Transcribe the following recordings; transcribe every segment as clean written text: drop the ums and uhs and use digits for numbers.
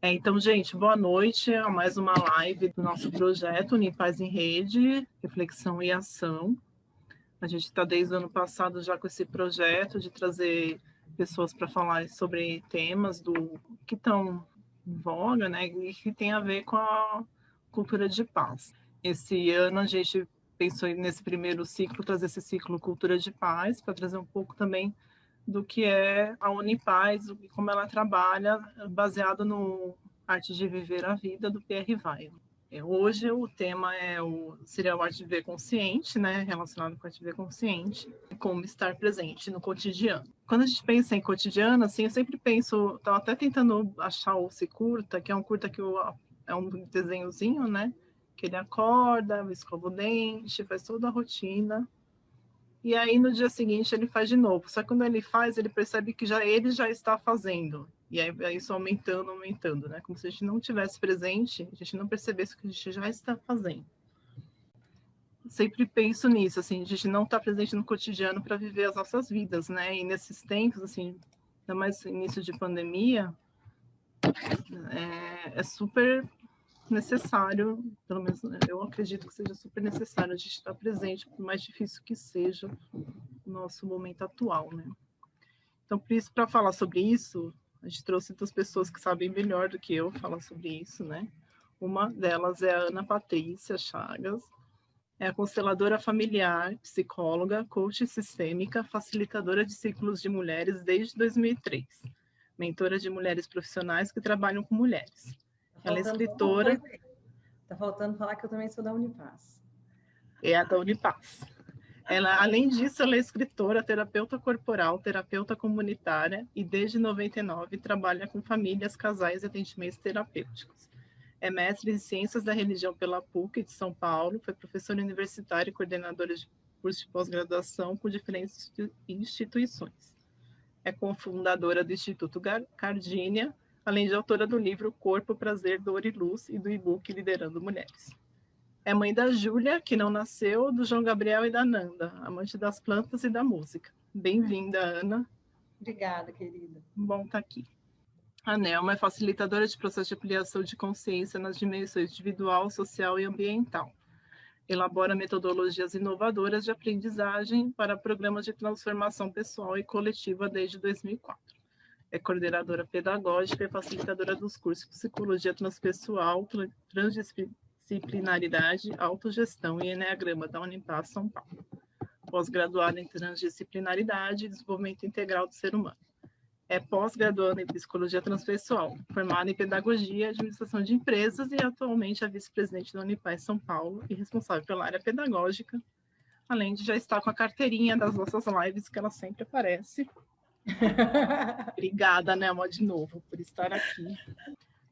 Então, gente, boa noite a mais uma live do nosso projeto Unipaz em Rede, Reflexão e Ação. A gente está desde o ano passado já com esse projeto de trazer pessoas para falar sobre temas do que estão em voga, né, e que tem a ver com a cultura de paz. Esse ano a gente pensou nesse primeiro ciclo, trazer esse ciclo Cultura de Paz, para trazer um pouco também do que é a Unipaz, como ela trabalha, baseado no Arte de Viver a Vida, do Pierre Weil. Hoje o tema seria o Arte de Viver Consciente, né, relacionado com o Arte de Viver Consciente, como estar presente no cotidiano. Quando a gente pensa em cotidiano, assim, eu sempre penso, estava até tentando achar esse curta, que é um curta é um desenhozinho, né, que ele acorda, escova o dente, faz toda a rotina, e aí no dia seguinte ele faz de novo. Só que quando ele faz, ele percebe que ele já está fazendo. E aí é isso aumentando, né? Como se a gente não tivesse presente, a gente não percebesse o que a gente já está fazendo. Sempre penso nisso, assim, a gente não está presente no cotidiano para viver as nossas vidas, né? E nesses tempos, assim, ainda mais início de pandemia, é super necessário, pelo menos eu acredito que seja super necessário a gente estar presente, por mais difícil que seja o nosso momento atual, né? Então, por isso, para falar sobre isso, a gente trouxe duas pessoas que sabem melhor do que eu falar sobre isso, né? Uma delas é a Ana Patrícia Chagas, é a consteladora familiar, psicóloga, coach sistêmica, facilitadora de ciclos de mulheres desde 2003, mentora de mulheres profissionais que trabalham com mulheres. Ela é escritora. Está faltando falar que eu também sou da Unipaz. É a da Unipaz. Além disso, ela é escritora, terapeuta corporal, terapeuta comunitária e, desde 99, trabalha com famílias, casais e atendimentos terapêuticos. É mestre em Ciências da Religião pela PUC de São Paulo, foi professora universitária e coordenadora de curso de pós-graduação com diferentes instituições. É cofundadora do Instituto Cardínia, além de autora do livro Corpo, Prazer, Dor e Luz e do e-book Liderando Mulheres. É mãe da Júlia, que não nasceu, do João Gabriel e da Nanda, amante das plantas e da música. Bem-vinda, Ana. Obrigada, querida. Bom estar aqui. A Nelma é facilitadora de processo de ampliação de consciência nas dimensões individual, social e ambiental. Elabora metodologias inovadoras de aprendizagem para programas de transformação pessoal e coletiva desde 2004. É coordenadora pedagógica e facilitadora dos cursos Psicologia Transpessoal, Transdisciplinaridade, Autogestão e Eneagrama da Unipaz São Paulo. Pós-graduada em Transdisciplinaridade e Desenvolvimento Integral do Ser Humano. É pós-graduada em Psicologia Transpessoal, formada em Pedagogia e Administração de Empresas e atualmente é vice-presidente da Unipaz São Paulo e responsável pela área pedagógica, além de já estar com a carteirinha das nossas lives, que ela sempre aparece. Obrigada, Nelma, de novo, por estar aqui.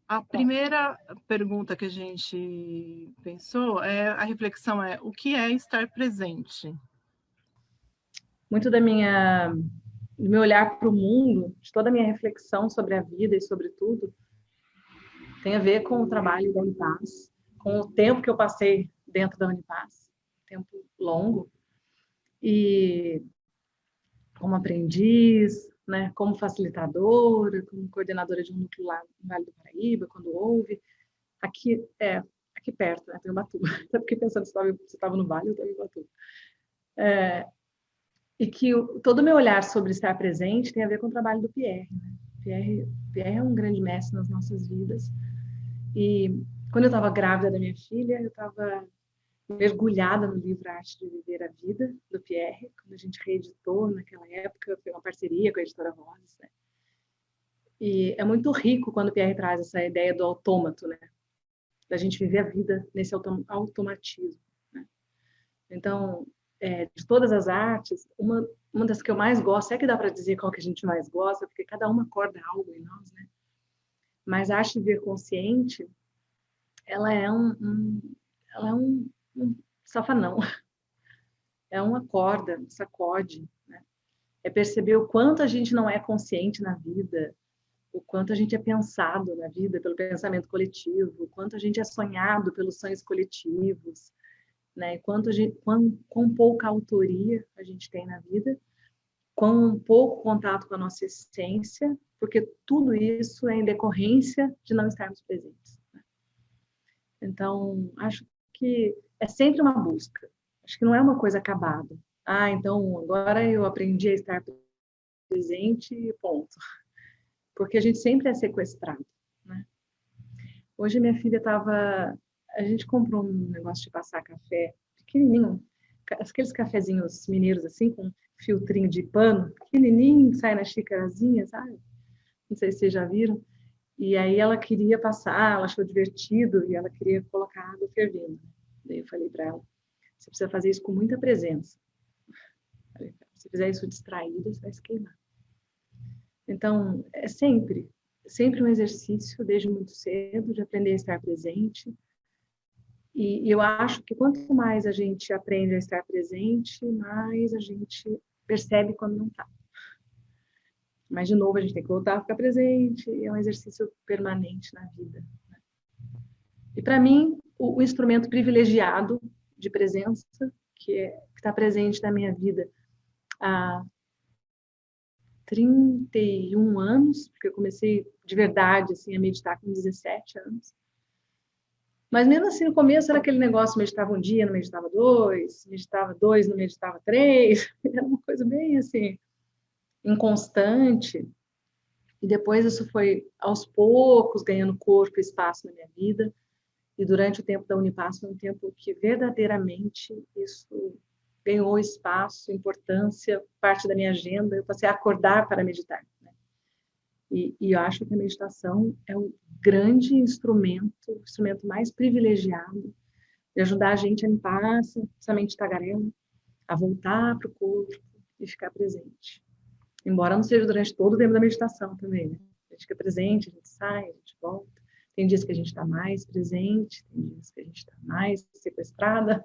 A primeira pergunta que a gente pensou, a reflexão é: o que é estar presente? Muito do meu olhar para o mundo, de toda a minha reflexão sobre a vida e sobre tudo, tem a ver com o trabalho da Unipaz, com o tempo que eu passei dentro da Unipaz, tempo longo, e como aprendiz, né, como facilitadora, como coordenadora de um núcleo lá no Vale do Paraíba, quando houve. Aqui perto, né, tem Ubatuba. Até porque pensando se você estava no Vale, eu estava em Ubatuba. E que todo o meu olhar sobre estar presente tem a ver com o trabalho do Pierre. Né? Pierre é um grande mestre nas nossas vidas. E quando eu estava grávida da minha filha, eu estava mergulhada no livro Arte de Viver a Vida, do Pierre, quando a gente reeditou naquela época, foi uma parceria com a editora Rosas. Né? E é muito rico quando o Pierre traz essa ideia do autômato, né? Da gente viver a vida nesse automatismo. Né? Então, de todas as artes, uma das que eu mais gosto, é que dá para dizer qual que a gente mais gosta, porque cada uma acorda algo em nós, né? Mas a arte de ver consciente, ela é um safanão, é uma corda, um sacode, né? É perceber o quanto a gente não é consciente na vida, o quanto a gente é pensado na vida pelo pensamento coletivo, o quanto a gente é sonhado pelos sonhos coletivos, né? Quão pouca autoria a gente tem na vida, com pouco contato com a nossa essência, porque tudo isso é em decorrência de não estarmos presentes. Então, acho que é sempre uma busca. Acho que não é uma coisa acabada. Ah, então agora eu aprendi a estar presente e ponto. Porque a gente sempre é sequestrado, né? Hoje minha filha estava... A gente comprou um negócio de passar café pequenininho, aqueles cafezinhos mineiros assim, com filtrinho de pano, pequenininho, sai na xicarazinha, sabe? Não sei se vocês já viram. E aí ela queria passar, ela achou divertido e ela queria colocar água fervendo. Daí eu falei para ela, você precisa fazer isso com muita presença. Se fizer isso distraída, você vai se queimar. Então, é sempre um exercício, desde muito cedo, de aprender a estar presente. E eu acho que quanto mais a gente aprende a estar presente, mais a gente percebe quando não está. Mas, de novo, a gente tem que voltar a ficar presente, e é um exercício permanente na vida. E, para mim, o instrumento privilegiado de presença, que está presente na minha vida há 31 anos, porque eu comecei de verdade assim, a meditar com 17 anos. Mas mesmo assim, no começo era aquele negócio, meditava um dia, não meditava dois, meditava dois, não meditava três, era uma coisa bem assim, inconstante. E depois isso foi, aos poucos, ganhando corpo e espaço na minha vida. E durante o tempo da Unipass foi um tempo que verdadeiramente isso ganhou espaço, importância, parte da minha agenda. Eu passei a acordar para meditar. Né? E eu acho que a meditação é um grande instrumento, o instrumento mais privilegiado de ajudar a gente a limpar essa mente tagarela, a voltar para o corpo e ficar presente. Embora não seja durante todo o tempo da meditação também, né? A gente fica presente, a gente sai, a gente volta. Tem dias que a gente está mais presente, tem dias que a gente está mais sequestrada,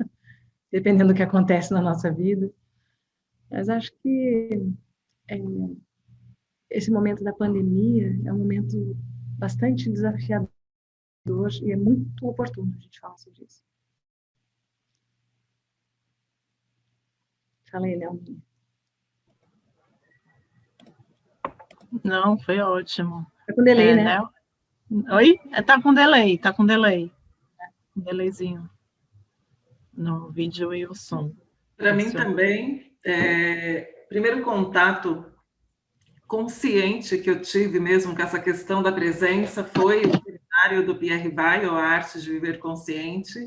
dependendo do que acontece na nossa vida. Mas acho que esse momento da pandemia é um momento bastante desafiador e é muito oportuno a gente falar sobre isso. Fala aí, Nelminha. Não, foi ótimo. Tá com delay, né? Oi? Tá com delay, Um delayzinho no vídeo e o som. Para mim também, primeiro contato consciente que eu tive mesmo com essa questão da presença foi o seminário do Pierre Weil, A Arte de Viver Consciente.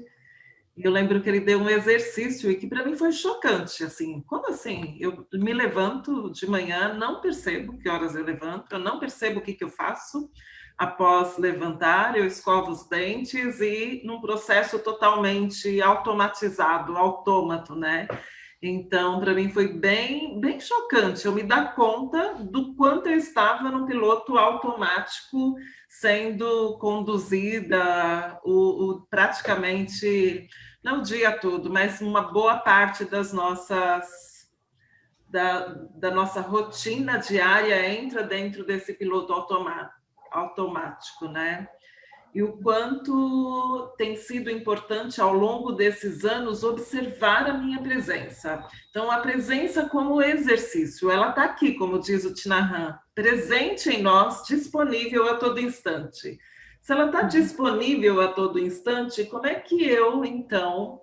E eu lembro que ele deu um exercício e que para mim foi chocante, assim, como assim? Eu me levanto de manhã, não percebo que horas eu levanto, eu não percebo o que eu faço após levantar, eu escovo os dentes e num processo totalmente automatizado, autômato, né? Então, para mim foi bem, bem chocante eu me dar conta do quanto eu estava num piloto automático sendo conduzida praticamente, não o dia todo, mas uma boa parte das nossas da nossa rotina diária entra dentro desse piloto automático, né? E o quanto tem sido importante ao longo desses anos observar a minha presença. Então, a presença como exercício, ela está aqui, como diz o Tinahan, presente em nós, disponível a todo instante. Se ela está disponível a todo instante, como é que eu, então,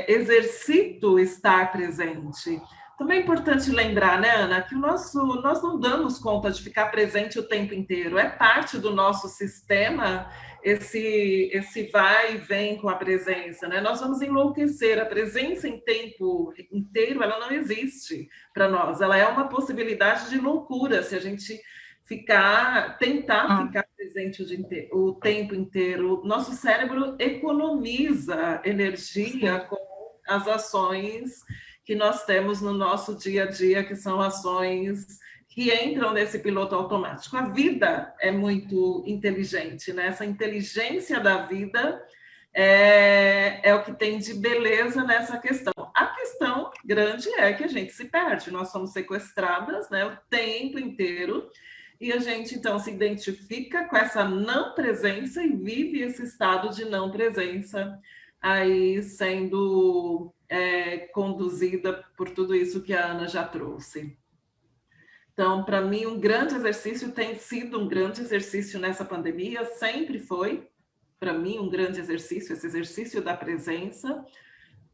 exercito estar presente? Também é importante lembrar, né, Ana, que nós não damos conta de ficar presente o tempo inteiro. É parte do nosso sistema esse vai e vem com a presença, né? Nós vamos enlouquecer. A presença em tempo inteiro, ela não existe para nós. Ela é uma possibilidade de loucura se a gente tentar ficar presente o tempo inteiro. Nosso cérebro economiza energia com as ações que nós temos no nosso dia a dia, que são ações que entram nesse piloto automático. A vida é muito inteligente, né? Essa inteligência da vida é o que tem de beleza nessa questão. A questão grande é que a gente se perde, nós somos sequestradas, né, o tempo inteiro, e a gente, então, se identifica com essa não presença e vive esse estado de não presença aí sendo conduzida por tudo isso que a Ana já trouxe. Então, para mim, um grande exercício tem sido um grande exercício nessa pandemia, sempre foi, para mim, um grande exercício, esse exercício da presença,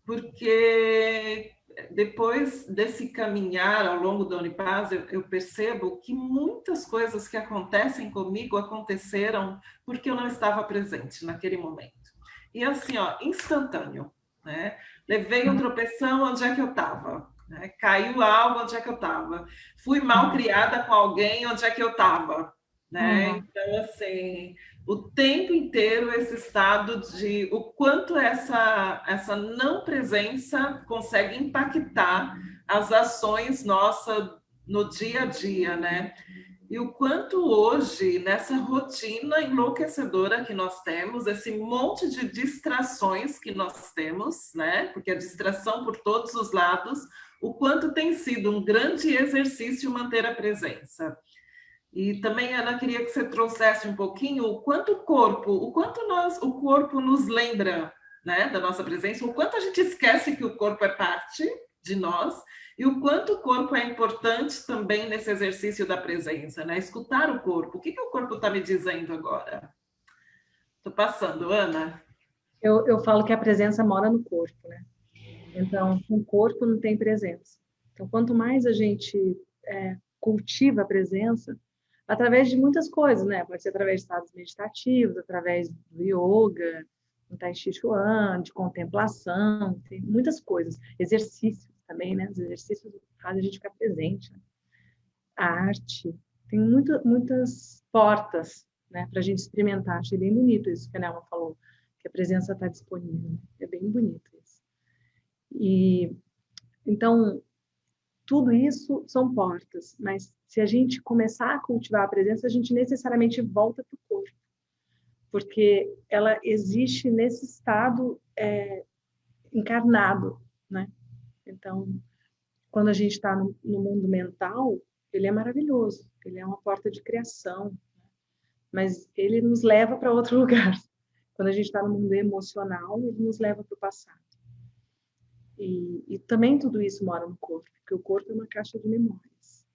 porque depois desse caminhar ao longo da Unipaz, eu percebo que muitas coisas que acontecem comigo aconteceram porque eu não estava presente naquele momento. E assim, ó, instantâneo, né? Levei um tropeção, onde é que eu estava? Né? Caiu algo, onde é que eu estava? Fui mal criada com alguém, onde é que eu estava? Né? Então, assim, o tempo inteiro esse estado de o quanto essa não presença consegue impactar as ações nossas no dia a dia, né? E o quanto hoje, nessa rotina enlouquecedora que nós temos, esse monte de distrações que nós temos, né? Porque a distração por todos os lados, o quanto tem sido um grande exercício manter a presença. E também, Ana, queria que você trouxesse um pouquinho o quanto o corpo nos lembra, né, da nossa presença, o quanto a gente esquece que o corpo é parte de nós e o quanto o corpo é importante também nesse exercício da presença, né? Escutar o corpo. O que o corpo está me dizendo agora? Estou passando, Ana. Eu falo que a presença mora no corpo, né? Então, com o corpo não tem presença. Então, quanto mais a gente cultiva a presença, através de muitas coisas, né? Pode ser através de estados meditativos, através do yoga, do tai chi chuan, de contemplação, tem muitas coisas. Exercícios também, né? Os exercícios fazem a gente ficar presente, né? A arte tem muitas portas, né, para a gente experimentar. Achei bem bonito isso que a Nelma falou, que a presença está disponível. Né? É bem bonito isso. E então tudo isso são portas, mas se a gente começar a cultivar a presença, a gente necessariamente volta para o corpo, porque ela existe nesse estado encarnado, né? Então, quando a gente está no mundo mental, ele é maravilhoso, ele é uma porta de criação, mas ele nos leva para outro lugar. Quando a gente está no mundo emocional, ele nos leva para o passado. E também tudo isso mora no corpo, porque o corpo é uma caixa de memórias.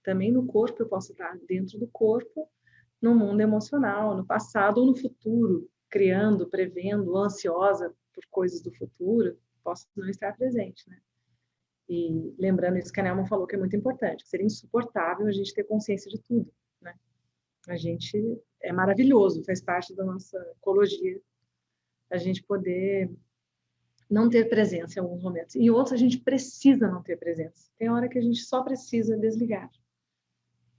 Também no corpo eu posso estar dentro do corpo, no mundo emocional, no passado ou no futuro, criando, prevendo, ansiosa por coisas do futuro, posso não estar presente, né? E lembrando isso que a Nelma falou, que é muito importante, que seria insuportável a gente ter consciência de tudo, né? A gente é maravilhoso, faz parte da nossa ecologia, a gente poder não ter presença em alguns momentos. E outros a gente precisa não ter presença. Tem hora que a gente só precisa desligar.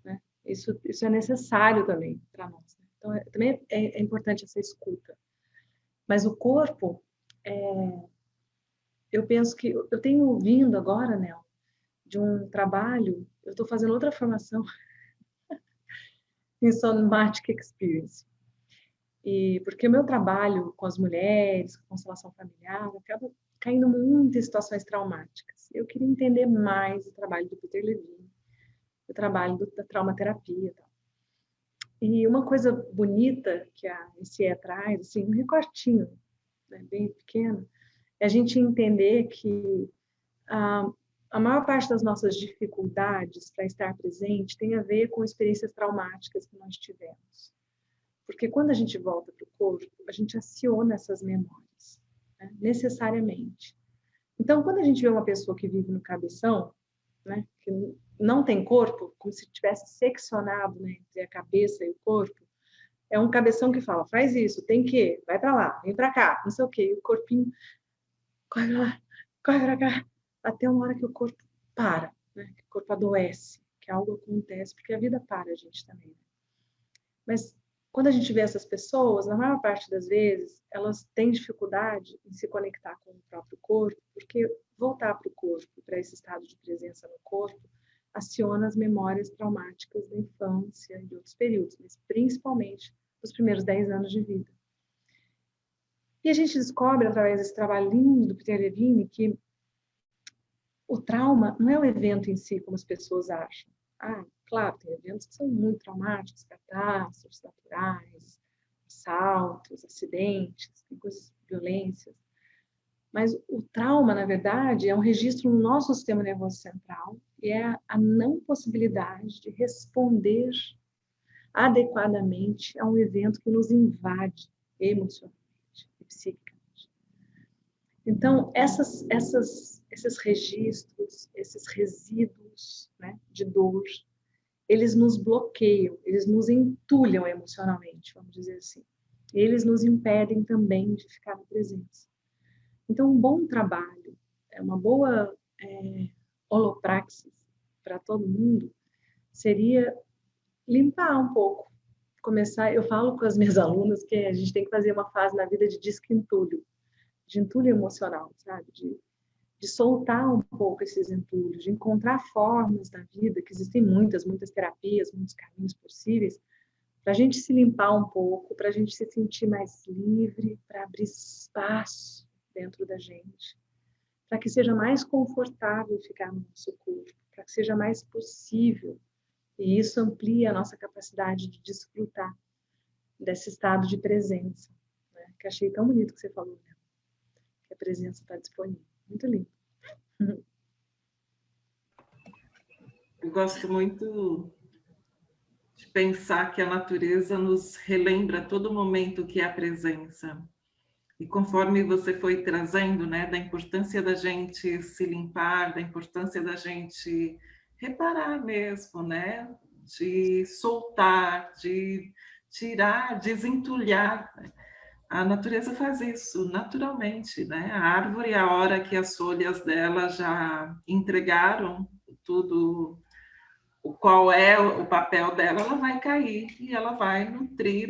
Né? Isso é necessário também para nós. Né? Então, também é importante essa escuta. Mas o corpo, eu penso que... Eu tenho ouvindo agora, Nel, de um trabalho, eu estou fazendo outra formação em Somatic Experience. E porque o meu trabalho com as mulheres, com constelação familiar, acaba caindo muito em situações traumáticas. Eu queria entender mais o trabalho do Peter Levine, o trabalho da traumaterapia. E uma coisa bonita que a ICE traz, assim, um recortinho, né, bem pequeno, é a gente entender que a maior parte das nossas dificuldades para estar presente tem a ver com experiências traumáticas que nós tivemos. Porque quando a gente volta para o corpo, a gente aciona essas memórias, né? Necessariamente. Então, quando a gente vê uma pessoa que vive no cabeção, né, que não tem corpo, como se tivesse seccionado, né, entre a cabeça e o corpo, é um cabeção que fala, faz isso, tem que, vai para lá, vem para cá, não sei o quê, e o corpinho corre lá, corre para cá, até uma hora que o corpo para, né, que o corpo adoece, que algo acontece, porque a vida para a gente também. Né? Mas quando a gente vê essas pessoas, na maior parte das vezes, elas têm dificuldade em se conectar com o próprio corpo, porque voltar para o corpo, para esse estado de presença no corpo, aciona as memórias traumáticas da infância e de outros períodos, mas principalmente os primeiros 10 anos de vida. E a gente descobre, através desse trabalho lindo do Peter Levine, que o trauma não é o evento em si, como as pessoas acham. Claro, tem eventos que são muito traumáticos, catástrofes naturais, assaltos, acidentes, tem coisas, violências. Mas o trauma, na verdade, é um registro no nosso sistema nervoso central e é a não possibilidade de responder adequadamente a um evento que nos invade emocionalmente e psiquicamente. Então, esses registros, esses resíduos, né, de dor, eles nos bloqueiam, eles nos entulham emocionalmente, vamos dizer assim. Eles nos impedem também de ficar na presença. Então, um bom trabalho, uma boa holopraxis para todo mundo seria limpar um pouco. Começar, eu falo com as minhas alunas que a gente tem que fazer uma fase na vida de desentulho, de entulho emocional, sabe? De soltar um pouco esses entulhos, de encontrar formas da vida, que existem muitas terapias, muitos caminhos possíveis, para a gente se limpar um pouco, para a gente se sentir mais livre, para abrir espaço dentro da gente, para que seja mais confortável ficar no nosso corpo, para que seja mais possível. E isso amplia a nossa capacidade de desfrutar desse estado de presença, né? Que achei tão bonito que você falou, né? Que a presença está disponível. Muito lindo. Eu gosto muito de pensar que a natureza nos relembra a todo momento que é a presença. E conforme você foi trazendo, né, da importância da gente se limpar, da importância da gente reparar mesmo, né, de soltar, de tirar, desentulhar. A natureza faz isso naturalmente, né? A árvore, a hora que as folhas dela já entregaram tudo, o qual é o papel dela, ela vai cair e ela vai nutrir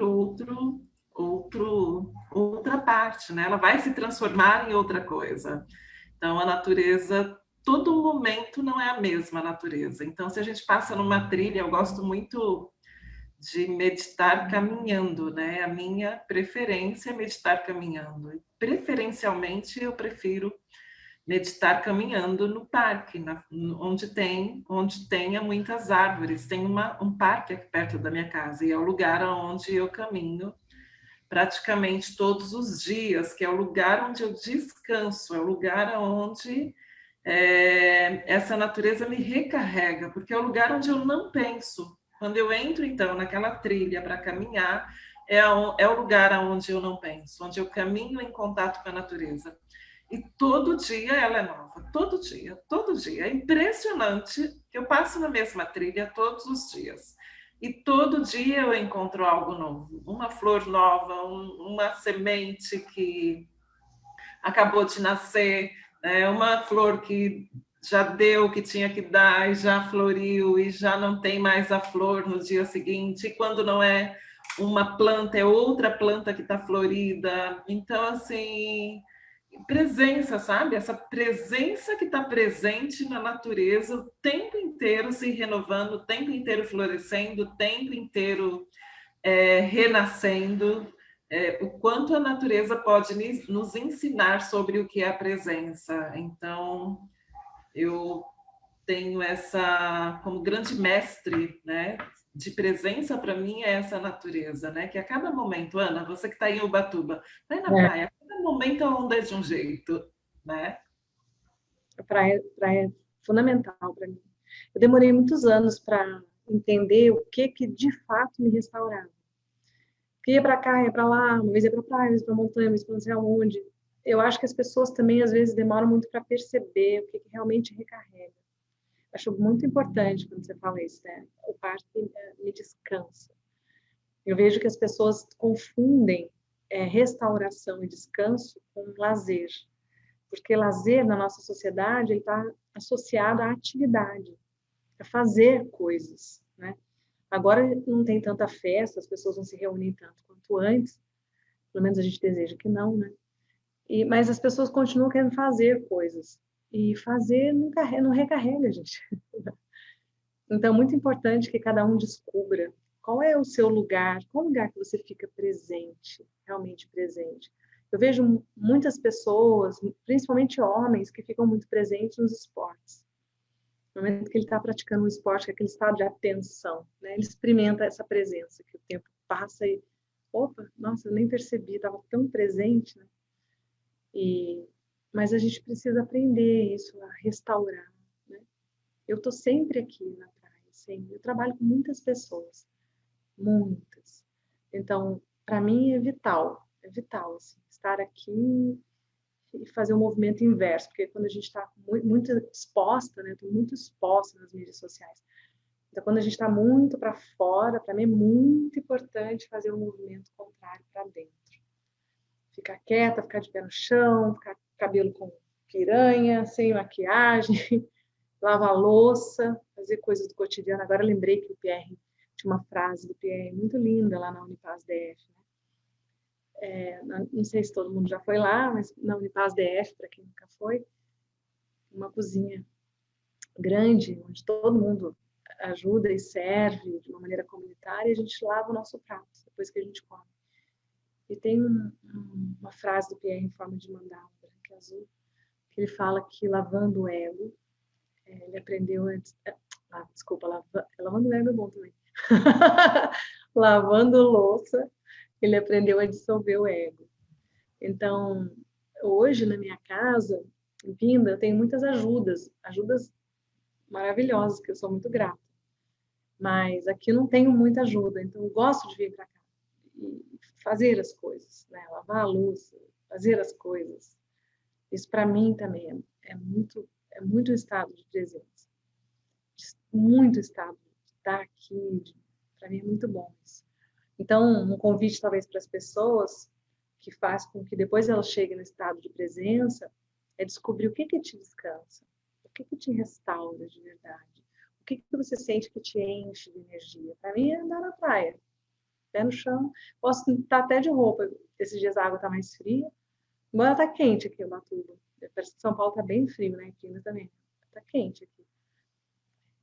outra parte, né? Ela vai se transformar em outra coisa. Então, a natureza, todo momento não é a mesma natureza. Então, se a gente passa numa trilha, eu gosto muito de meditar caminhando, né? A minha preferência é meditar caminhando. Preferencialmente, eu prefiro meditar caminhando no parque, onde tenha muitas árvores. Tem um parque aqui perto da minha casa e é o lugar onde eu caminho praticamente todos os dias, que é o lugar onde eu descanso, é o lugar onde essa natureza me recarrega, porque é o lugar onde eu não penso. Quando eu entro, então, naquela trilha para caminhar, é o lugar onde eu não penso, onde eu caminho em contato com a natureza. E todo dia ela é nova, todo dia, todo dia. É impressionante que eu passo na mesma trilha todos os dias. E todo dia eu encontro algo novo, uma flor nova, uma semente que acabou de nascer, né? Uma flor que já deu o que tinha que dar e já floriu e já não tem mais a flor no dia seguinte. E quando não é uma planta, é outra planta que está florida. Então, assim, presença, sabe? Essa presença que está presente na natureza o tempo inteiro se renovando, o tempo inteiro florescendo, o tempo inteiro renascendo. O quanto a natureza pode nos ensinar sobre o que é a presença. Então, eu tenho essa como grande mestre, né? De presença para mim é essa natureza, né? Que a cada momento, Ana, você que está em Ubatuba, vai na praia, a cada momento a onda é de um jeito, né? A praia é fundamental para mim. Eu demorei muitos anos para entender o que de fato me restaurava. Porque ia para cá, ia para lá, uma vez ia para praia, uma vez para montanha, uma vez para não sei aonde. Eu acho que as pessoas também às vezes demoram muito para perceber o que realmente recarrega. Acho muito importante quando você fala isso, né? O parque me descansa. Eu vejo que as pessoas confundem restauração e descanso com lazer. Porque lazer na nossa sociedade está associado à atividade, a fazer coisas, né? Agora não tem tanta festa, as pessoas não se reúnem tanto quanto antes, pelo menos a gente deseja que não, né? Mas as pessoas continuam querendo fazer coisas. E fazer não recarrega, gente. Então, é muito importante que cada um descubra qual é o seu lugar, qual lugar que você fica presente, realmente presente. Eu vejo muitas pessoas, principalmente homens, que ficam muito presentes nos esportes. No momento que ele está praticando um esporte, que é aquele estado de atenção, né? Ele experimenta essa presença, que o tempo passa e, opa, nossa, eu nem percebi, estava tão presente, né? E mas a gente precisa aprender isso, a restaurar, né? Eu estou sempre aqui na praia, sempre. Eu trabalho com muitas pessoas, muitas. Então, para mim é vital, assim, estar aqui e fazer o movimento inverso, porque quando a gente está muito exposta, né? Estou muito exposta nas mídias sociais. Então, quando a gente está muito para fora, para mim é muito importante fazer o movimento contrário para dentro. Ficar quieta, ficar de pé no chão, ficar com cabelo com piranha, sem maquiagem, lavar a louça, fazer coisas do cotidiano. Agora eu lembrei que o Pierre tinha uma frase do Pierre muito linda lá na Unipaz DF, né? Não sei se todo mundo já foi lá, mas na Unipaz DF, para quem nunca foi, uma cozinha grande, onde todo mundo ajuda e serve de uma maneira comunitária, e a gente lava o nosso prato depois que a gente come. E tem uma frase do Pierre em forma de mandala branca e azul, que ele fala que lavando o ego, ele aprendeu a... desculpa, lavando o ego é bom também. Lavando louça, ele aprendeu a dissolver o ego. Então, hoje na minha casa, em Pinda, eu tenho muitas ajudas maravilhosas, que eu sou muito grata. Mas aqui não tenho muita ajuda, então eu gosto de vir para cá e fazer as coisas, né? Lavar a louça, fazer as coisas. Isso para mim também é muito estado de presença, muito estado de estar aqui. Para mim é muito bom isso. Então, um convite talvez para as pessoas que faz com que depois elas cheguem no estado de presença é descobrir o que te descansa, o que te restaura de verdade, o que você sente que te enche de energia. Para mim é andar na praia, pé no chão. Posso estar até de roupa. Esses dias a água está mais fria. Embora está quente aqui em Ubatuba. Parece que São Paulo está bem frio, né? Aqui ainda também. Está quente aqui.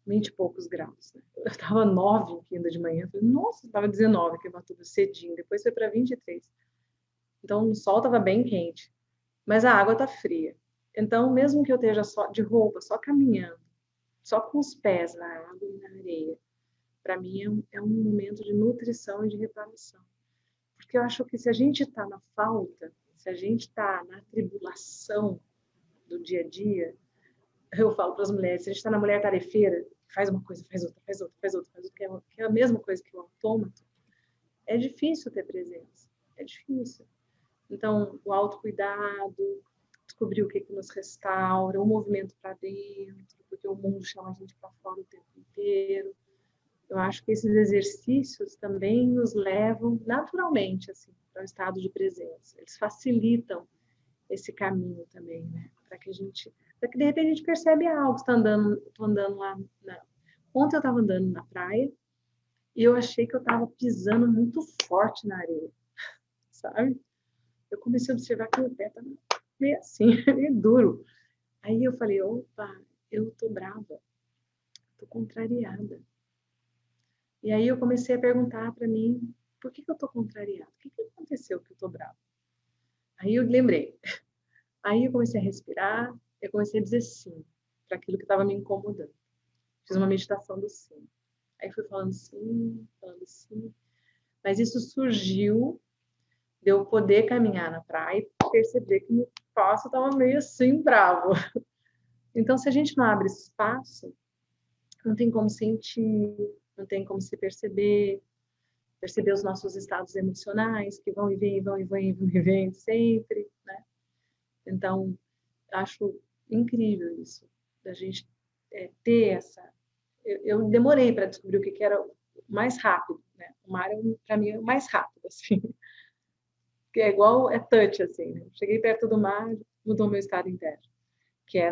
20 e poucos graus. Né? Eu estava 9 aqui ainda de manhã. Eu falei, nossa, estava 19 aqui em Ubatuba cedinho. Depois foi para 23. Então o sol estava bem quente. Mas a água está fria. Então, mesmo que eu esteja só de roupa, só caminhando, só com os pés na água e na areia, para mim é um momento de nutrição e de reparação. Porque eu acho que se a gente está na falta, se a gente está na tribulação do dia a dia, eu falo para as mulheres, se a gente está na mulher tarefeira, faz uma coisa, faz outra, faz outra, faz outra, faz outra, que é a mesma coisa que o autômato, é difícil ter presença, é difícil. Então, o autocuidado, descobrir o que nos restaura, o movimento para dentro, porque o mundo chama a gente para fora o tempo inteiro. Eu acho que esses exercícios também nos levam naturalmente assim, para um estado de presença. Eles facilitam esse caminho também, né? Para que de repente a gente percebe algo. Tô andando lá. Ontem eu estava andando na praia e eu achei que eu estava pisando muito forte na areia, sabe? Eu comecei a observar que meu pé estava meio assim, meio duro. Aí eu falei, opa, eu tô brava, tô contrariada. E aí eu comecei a perguntar para mim, por que eu tô contrariada? O que aconteceu que eu tô brava? Aí eu lembrei. Aí eu comecei a respirar, eu comecei a dizer sim para aquilo que estava me incomodando. Fiz uma meditação do sim. Aí fui falando sim, falando sim. Mas isso surgiu de eu poder caminhar na praia e perceber que meu passo estava meio assim bravo. Então, se a gente não abre espaço, não tem como sentir, não tem como se perceber os nossos estados emocionais, que vão e vêm, vão e vêm, vão e vêm sempre, né? Então, acho incrível isso, da gente ter essa... Eu demorei para descobrir o que era o mais rápido, né? O mar, para mim, é o mais rápido, assim. Que é igual, é touch, assim, né? Cheguei perto do mar, mudou meu estado interno. Que é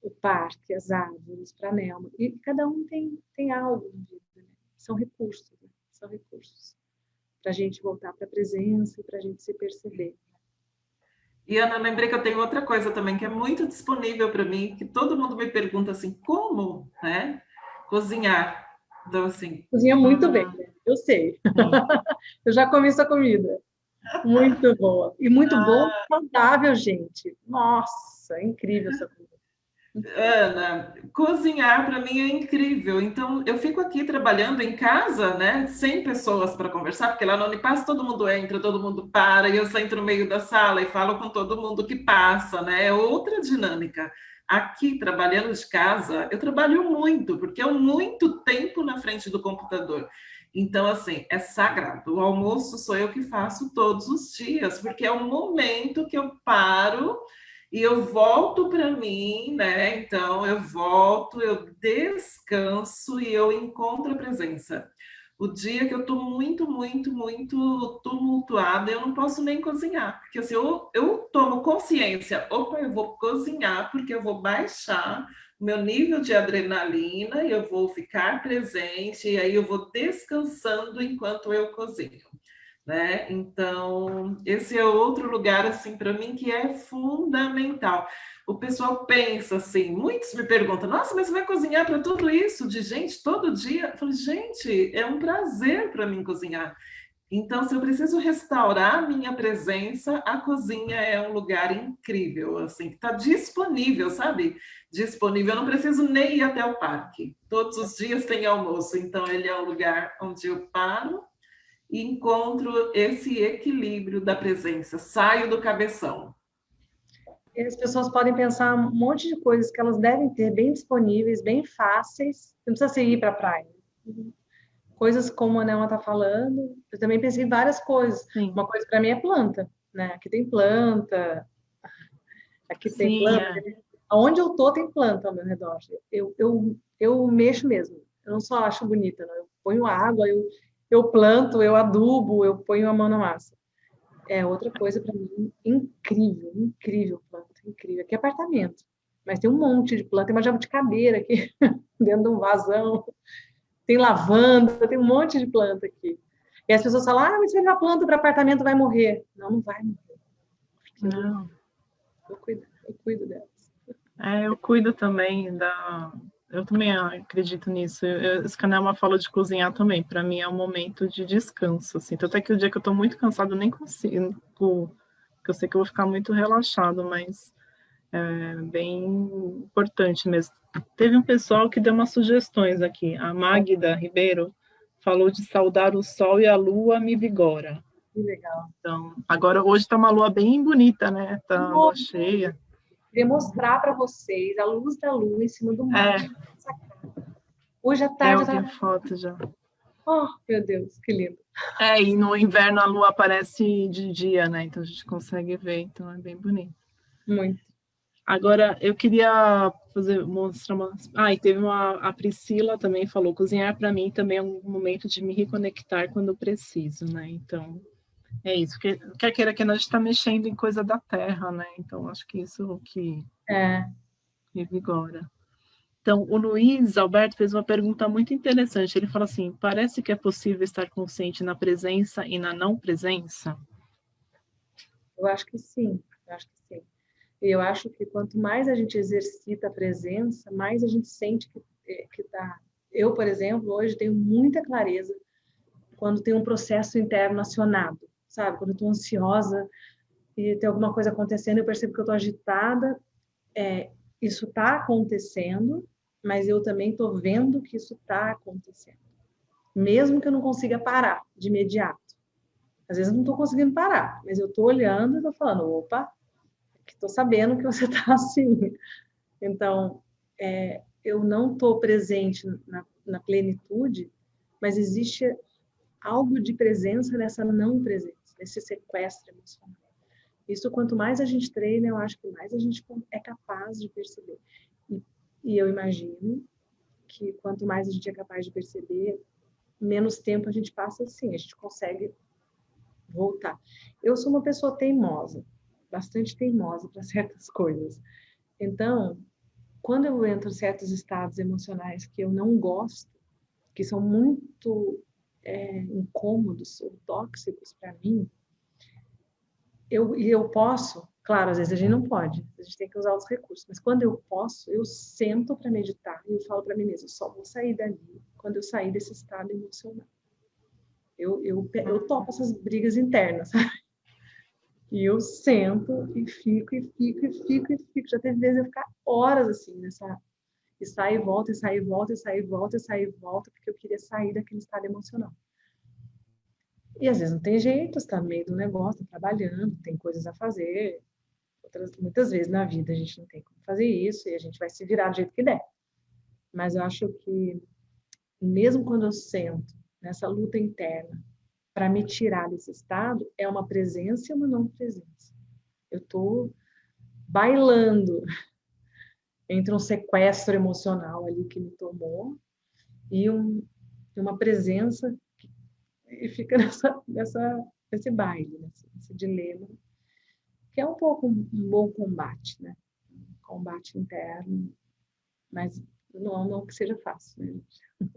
o parque, as árvores, para Nelma. E cada um tem algo na vida, né? São recursos, né? São recursos para a gente voltar para a presença e para a gente se perceber. E, Ana, lembrei que eu tenho outra coisa também que é muito disponível para mim, que todo mundo me pergunta assim, como, né, cozinhar? Então, assim... Cozinha muito bem, né? Eu sei. Eu já comi sua comida. Muito boa. E muito bom, saudável, gente. Nossa, é incrível essa comida. Ana, cozinhar para mim é incrível. Então, eu fico aqui trabalhando em casa, né? Sem pessoas para conversar, porque lá no Unipass todo mundo entra, todo mundo para, e eu sento no meio da sala e falo com todo mundo que passa, né? É outra dinâmica. Aqui, trabalhando de casa, eu trabalho muito, porque é muito tempo na frente do computador. Então, assim, é sagrado. O almoço sou eu que faço todos os dias, porque é o momento que eu paro e eu volto para mim, né? Então eu volto, eu descanso e eu encontro a presença. O dia que eu estou muito, muito, muito tumultuada, eu não posso nem cozinhar, porque assim, eu tomo consciência, opa, eu vou cozinhar, porque eu vou baixar o meu nível de adrenalina, e eu vou ficar presente, e aí eu vou descansando enquanto eu cozinho, né? Então, esse é outro lugar assim para mim que é fundamental. O pessoal pensa assim, muitos me perguntam: "Nossa, mas você vai cozinhar para tudo isso de gente todo dia?" Eu falo: "Gente, é um prazer para mim cozinhar." Então, se eu preciso restaurar minha presença, a cozinha é um lugar incrível, assim, que está disponível, sabe? Disponível, eu não preciso nem ir até o parque. Todos os dias tem almoço, então ele é um lugar onde eu paro e encontro esse equilíbrio da presença, saio do cabeção. E as pessoas podem pensar um monte de coisas que elas devem ter bem disponíveis, bem fáceis. Não precisa ser ir para a praia. Coisas como a Nelma está falando. Eu também pensei em várias coisas. Sim, Uma coisa para mim é planta, né? Aqui tem planta, aqui tem sim, planta. é. Onde eu tô tem planta ao meu redor. Eu mexo mesmo. Eu não só acho bonita, não. Eu ponho água, eu planto, eu adubo, eu ponho a mão na massa. É outra coisa para mim incrível, incrível planta, incrível. Aqui é apartamento, mas tem um monte de planta, tem uma jabuticabeira aqui dentro de um vasão, tem lavanda, tem um monte de planta aqui. E as pessoas falam: "Ah, mas se levar planta para apartamento vai morrer." Não, não vai morrer. Não. Eu cuido delas. É, eu cuido também da. Eu também acredito nisso. Esse canal falou de cozinhar também. Para mim é um momento de descanso, assim. Tanto é que o dia que eu estou muito cansado, eu nem consigo. Porque eu sei que eu vou ficar muito relaxado, mas é bem importante mesmo. Teve um pessoal que deu umas sugestões aqui. A Magda Ribeiro falou de saudar o sol e a lua me vigora. Que legal. Então, agora hoje está uma lua bem bonita, né? Tá lua Nossa, cheia. queria mostrar para vocês a luz da lua em cima do mar. É, Hoje à tarde eu eu vi tava... foto já. Oh, meu Deus, que lindo. É, e no inverno a lua aparece de dia, né? Então a gente consegue ver, então é bem bonito. Muito. Agora, eu queria mostrar uma. Ah, e teve a Priscila também falou: cozinhar para mim também é um momento de me reconectar quando preciso, né? Então, é isso. Quer queira que a gente está mexendo em coisa da terra, né? Então, acho que isso que É, revigora. Então, o Luiz Alberto fez uma pergunta muito interessante. Ele fala assim: parece que é possível estar consciente na presença e na não presença? eu acho que sim. Eu acho que sim. E eu acho que quanto mais a gente exercita a presença, mais a gente sente que tá. Eu, por exemplo, hoje tenho muita clareza quando tem um processo interno acionado, sabe? Quando eu estou ansiosa e tem alguma coisa acontecendo, eu percebo que eu estou agitada. Isso está acontecendo, mas eu também estou vendo que isso está acontecendo, mesmo que eu não consiga parar de imediato. Às vezes eu não estou conseguindo parar, mas eu estou olhando e estou falando: opa, estou sabendo que você está assim. Então, eu não estou presente na plenitude, mas existe algo de presença nessa não presença, nesse sequestro emocional. Isso, quanto mais a gente treina, eu acho que mais a gente é capaz de perceber. E eu imagino que quanto mais a gente é capaz de perceber, menos tempo a gente passa assim, a gente consegue voltar. Eu sou uma pessoa teimosa, bastante teimosa para certas coisas. Então, quando eu entro em certos estados emocionais que eu não gosto, que são muito incômodos ou tóxicos para mim, eu posso, claro, às vezes a gente não pode, a gente tem que usar os recursos, mas quando eu posso, eu sento para meditar e eu falo para mim mesma: só vou sair dali quando eu sair desse estado emocional. Eu topo essas brigas internas, sabe? E eu sento e fico, e fico, e fico, e fico. Já teve vezes eu ficar horas assim, nessa... E sai e volta, e sai e volta, e sai e volta, e sai e volta, porque eu queria sair daquele estado emocional. E às vezes não tem jeito, você está no meio do negócio, tá trabalhando, tem coisas a fazer. Muitas vezes na vida a gente não tem como fazer isso e a gente vai se virar do jeito que der. Mas eu acho que, mesmo quando eu sento nessa luta interna para me tirar desse estado, é uma presença e uma não presença. Eu estou bailando entre um sequestro emocional ali que me tomou e uma presença e fica nesse baile, nesse dilema, que é um pouco um bom combate, né? Um combate interno, mas não que seja fácil, né?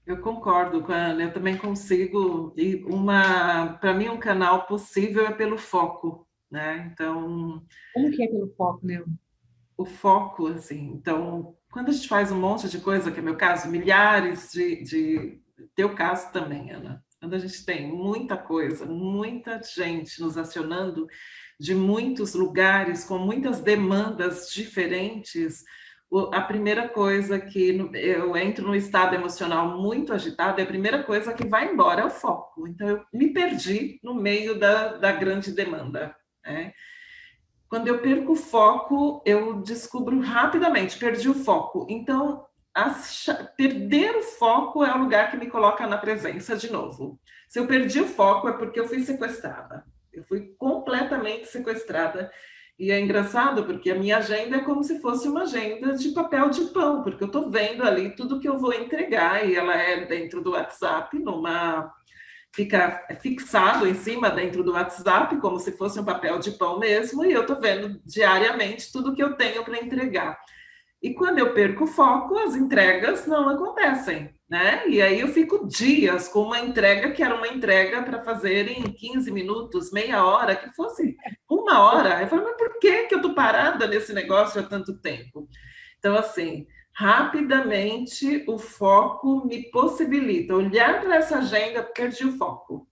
Eu concordo com a Ana, eu também consigo, e para mim um canal possível é pelo foco, né? Então, Como que é pelo foco, né? o foco, assim, então, quando a gente faz um monte de coisa, que é meu caso, milhares teu caso também, Ana, quando a gente tem muita coisa, muita gente nos acionando de muitos lugares, com muitas demandas diferentes, a primeira coisa que eu entro num estado emocional muito agitado, a primeira coisa que vai embora é o foco. Então, eu me perdi no meio da grande demanda, né? Quando eu perco o foco, eu descubro rapidamente, perdi o foco. Então, perder o foco é o lugar que me coloca na presença de novo. Se eu perdi o foco, é porque eu fui sequestrada. Eu fui completamente sequestrada. E é engraçado, porque a minha agenda é como se fosse uma agenda de papel de pão, porque eu estou vendo ali tudo que eu vou entregar, e ela é dentro do WhatsApp, fica fixado em cima dentro do WhatsApp, como se fosse um papel de pão mesmo, e eu estou vendo diariamente tudo que eu tenho para entregar. E quando eu perco o foco, as entregas não acontecem, né? E aí eu fico dias com uma entrega que era uma entrega para fazer em 15 minutos, meia hora, que fosse uma hora. Eu falo, mas por que eu estou parada nesse negócio há tanto tempo? Então, assim, rapidamente o foco me possibilita olhar para essa agenda, perdi o foco.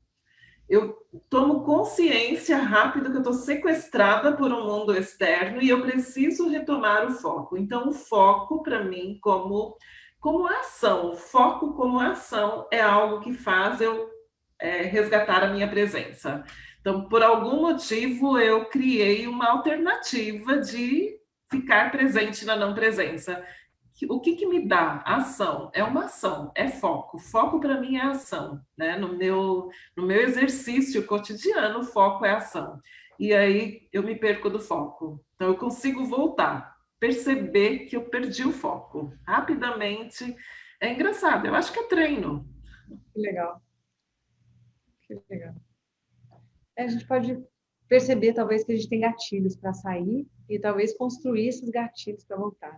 Eu tomo consciência rápido que eu estou sequestrada por um mundo externo e eu preciso retomar o foco. Então, o foco, para mim, como ação, o foco como ação é algo que faz eu resgatar a minha presença. Então, por algum motivo, eu criei uma alternativa de ficar presente na não presença. O que me dá ação? É uma ação, é foco. Foco para mim é ação, né? No meu exercício cotidiano, o foco é ação. E aí eu me perco do foco. Então eu consigo voltar, perceber que eu perdi o foco rapidamente. É engraçado, eu acho que é treino. Que legal. Que legal. A gente pode perceber, talvez, que a gente tem gatilhos para sair e talvez construir esses gatilhos para voltar.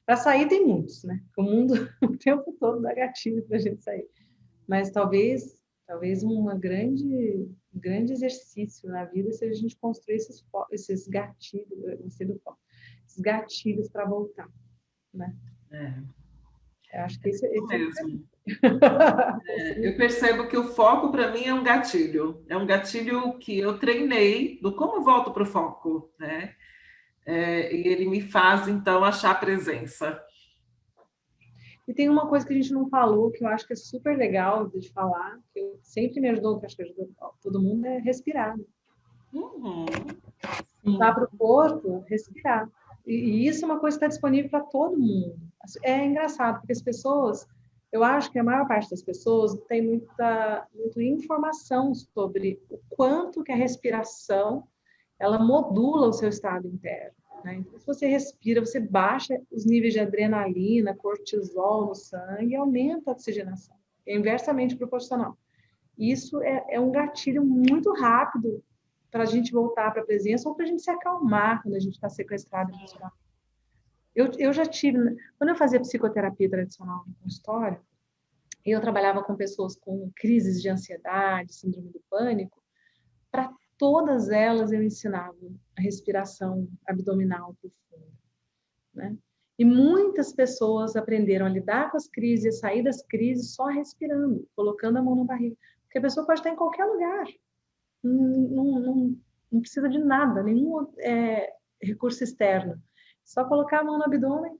Para sair tem muitos, né? O mundo o tempo todo dá gatilho para a gente sair. Mas talvez um grande exercício na vida seja a gente construir esses gatilhos, esses gatilhos para voltar, né? Eu acho que esse é mesmo. Eu percebo que o foco para mim é um gatilho que eu treinei do como eu volto para o foco, né? E ele me faz então achar presença. E tem uma coisa que a gente não falou, que eu acho que é super legal de falar, que sempre me ajudou, que acho que ajudou todo mundo, é respirar. Uhum. Voltar para o corpo, respirar. E isso é uma coisa que está disponível para todo mundo. É engraçado, porque as pessoas, eu acho que a maior parte das pessoas tem muita informação sobre o quanto que a respiração ela modula o seu estado interno. Né? Então, se você respira, você baixa os níveis de adrenalina, cortisol no sangue e aumenta a oxigenação. É inversamente proporcional. Isso é um gatilho muito rápido para a gente voltar para a presença ou para a gente se acalmar quando a gente está sequestrado emocionalmente. Eu já tive, quando eu fazia psicoterapia tradicional no consultório, eu trabalhava com pessoas com crises de ansiedade, síndrome do pânico, para todas elas eu ensinava a respiração abdominal profunda, né? E muitas pessoas aprenderam a lidar com as crises, a sair das crises só respirando, colocando a mão na barriga. Porque a pessoa pode estar em qualquer lugar. não precisa de nada, nenhum recurso externo. Só colocar a mão no abdômen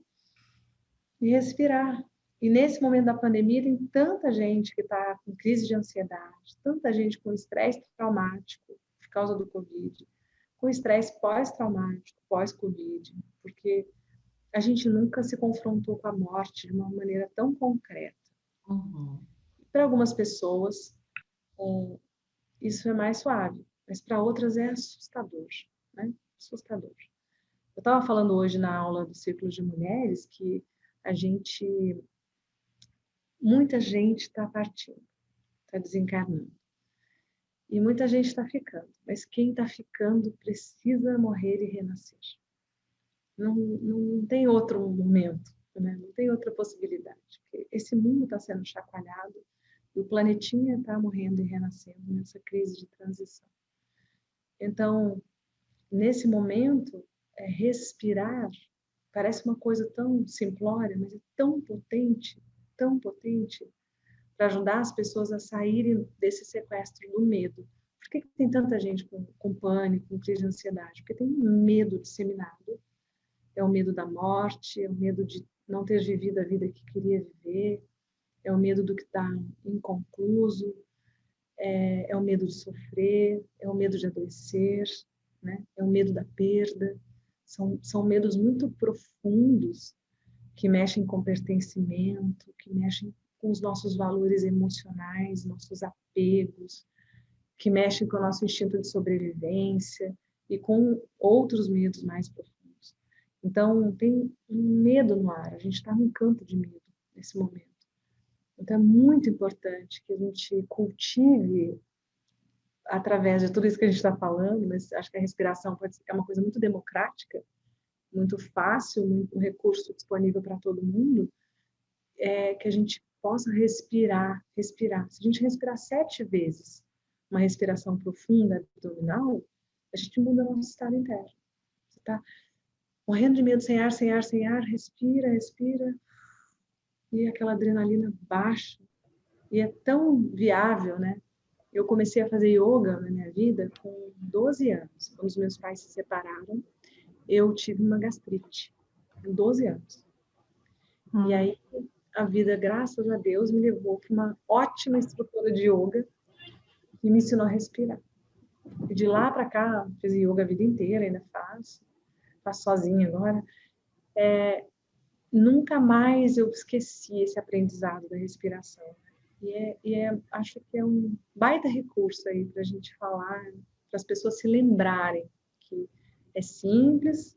e respirar. E nesse momento da pandemia, tem tanta gente que está com crise de ansiedade, tanta gente com estresse traumático por causa do Covid, com estresse pós-traumático, pós-Covid, porque a gente nunca se confrontou com a morte de uma maneira tão concreta. Uhum. Para algumas pessoas, isso é mais suave, mas para outras é assustador, né? Assustador. Eu estava falando hoje na aula do Círculo de Mulheres que muita gente está partindo, está desencarnando. E muita gente está ficando. Mas quem está ficando precisa morrer e renascer. Não tem outro momento, né? Não tem outra possibilidade. Porque esse mundo está sendo chacoalhado e o planetinha está morrendo e renascendo nessa crise de transição. Então, nesse momento, respirar parece uma coisa tão simplória, mas é tão potente para ajudar as pessoas a saírem desse sequestro do medo. Por que tem tanta gente com pânico, com crise de ansiedade? Porque tem um medo disseminado. É o medo da morte, é o medo de não ter vivido a vida que queria viver, é o medo do que está inconcluso, é o medo de sofrer, é o medo de adoecer, né? É o medo da perda. São medos muito profundos que mexem com pertencimento, que mexem com os nossos valores emocionais, nossos apegos, que mexem com o nosso instinto de sobrevivência e com outros medos mais profundos. Então, tem um medo no ar, a gente está num campo de medo nesse momento. Então, é muito importante que a gente cultive, através de tudo isso que a gente está falando, mas acho que a respiração é uma coisa muito democrática, muito fácil, um recurso disponível para todo mundo, que a gente possa respirar. Se a gente respirar 7 vezes uma respiração profunda, abdominal, a gente muda o nosso estado interno. Você está morrendo de medo, sem ar, respira, e aquela adrenalina baixa. E é tão viável, né? Eu comecei a fazer yoga na minha vida com 12 anos. Quando os meus pais se separaram, eu tive uma gastrite, com 12 anos. E aí, a vida, graças a Deus, me levou para uma ótima instrutora de yoga que me ensinou a respirar. E de lá para cá, fiz yoga a vida inteira, ainda faço sozinha agora. Nunca mais eu esqueci esse aprendizado da respiração. Acho que é um baita recurso aí para a gente falar, para as pessoas se lembrarem que é simples,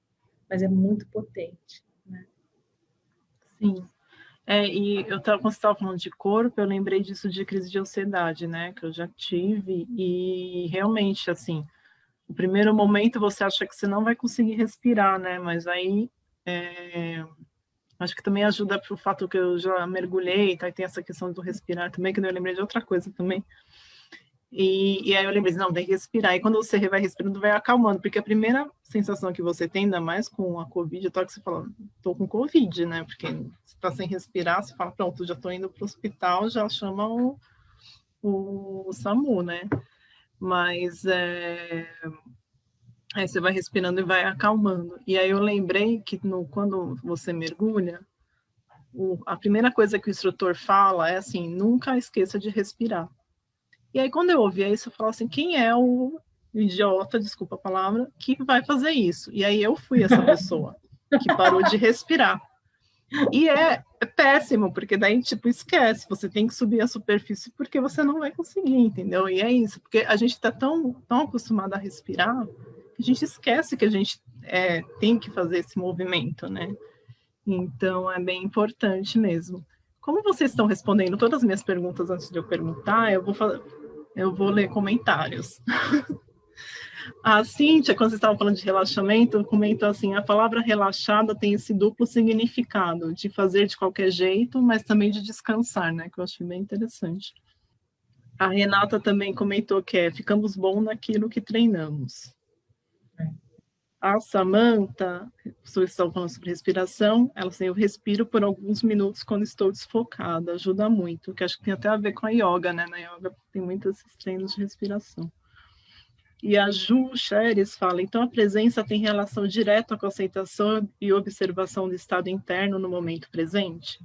mas é muito potente, né? Sim. E quando você estava falando de corpo, eu lembrei disso de crise de ansiedade, né? Que eu já tive, e realmente, assim, no primeiro momento você acha que você não vai conseguir respirar, né? Mas aí, acho que também ajuda pro fato que eu já mergulhei, tá? E tem essa questão do respirar também, que eu lembrei de outra coisa também. E aí eu lembrei, não, tem que respirar. E quando você vai respirando, vai acalmando, porque a primeira sensação que você tem, ainda mais com a Covid, que você fala, tô com Covid, né? Porque você tá sem respirar, você fala, pronto, já tô indo pro hospital, já chama o SAMU, né? Mas aí você vai respirando e vai acalmando. E aí eu lembrei que quando você mergulha, a primeira coisa que o instrutor fala é assim, nunca esqueça de respirar. E aí, quando eu ouvia isso, eu falava assim, quem é o idiota, desculpa a palavra, que vai fazer isso? E aí eu fui essa pessoa que parou de respirar. E é péssimo, porque daí, tipo, esquece, você tem que subir a superfície porque você não vai conseguir, entendeu? E é isso, porque a gente está tão acostumado a respirar que a gente esquece que a gente tem que fazer esse movimento, né? Então, é bem importante mesmo. Como vocês estão respondendo todas as minhas perguntas antes de eu perguntar, eu vou ler comentários. A Cíntia, quando vocês estavam falando de relaxamento, comentou assim, a palavra relaxada tem esse duplo significado, de fazer de qualquer jeito, mas também de descansar, né? Que eu achei bem interessante. A Renata também comentou que ficamos bons naquilo que treinamos. A Samantha, vocês estão falando sobre respiração, ela assim, eu respiro por alguns minutos quando estou desfocada, ajuda muito, que acho que tem até a ver com a yoga, né? Na yoga tem muitos treinos de respiração. E a Ju Scheres fala, então a presença tem relação direta com a aceitação e observação do estado interno no momento presente?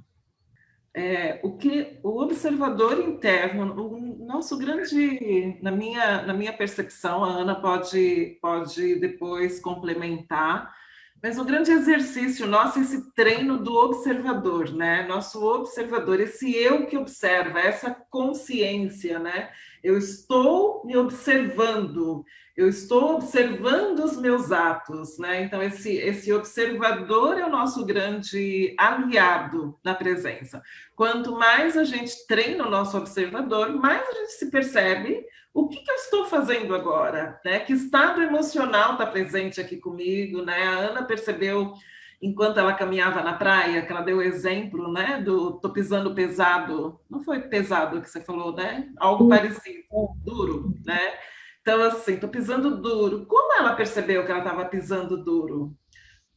O que o observador interno, o nosso grande, na minha percepção, a Ana pode depois complementar, mas o grande exercício nosso é esse treino do observador, né? Nosso observador, esse eu que observa, essa consciência, né? Eu estou me observando, eu estou observando os meus atos, né? Então, esse observador é o nosso grande aliado na presença. Quanto mais a gente treina o nosso observador, mais a gente se percebe o que eu estou fazendo agora, né? Que estado emocional está presente aqui comigo, né? A Ana percebeu enquanto ela caminhava na praia, que ela deu o exemplo, né? Do tô pisando pesado. Não foi pesado que você falou, né? Algo parecido, duro, né? Então, assim, tô pisando duro. Como ela percebeu que ela estava pisando duro?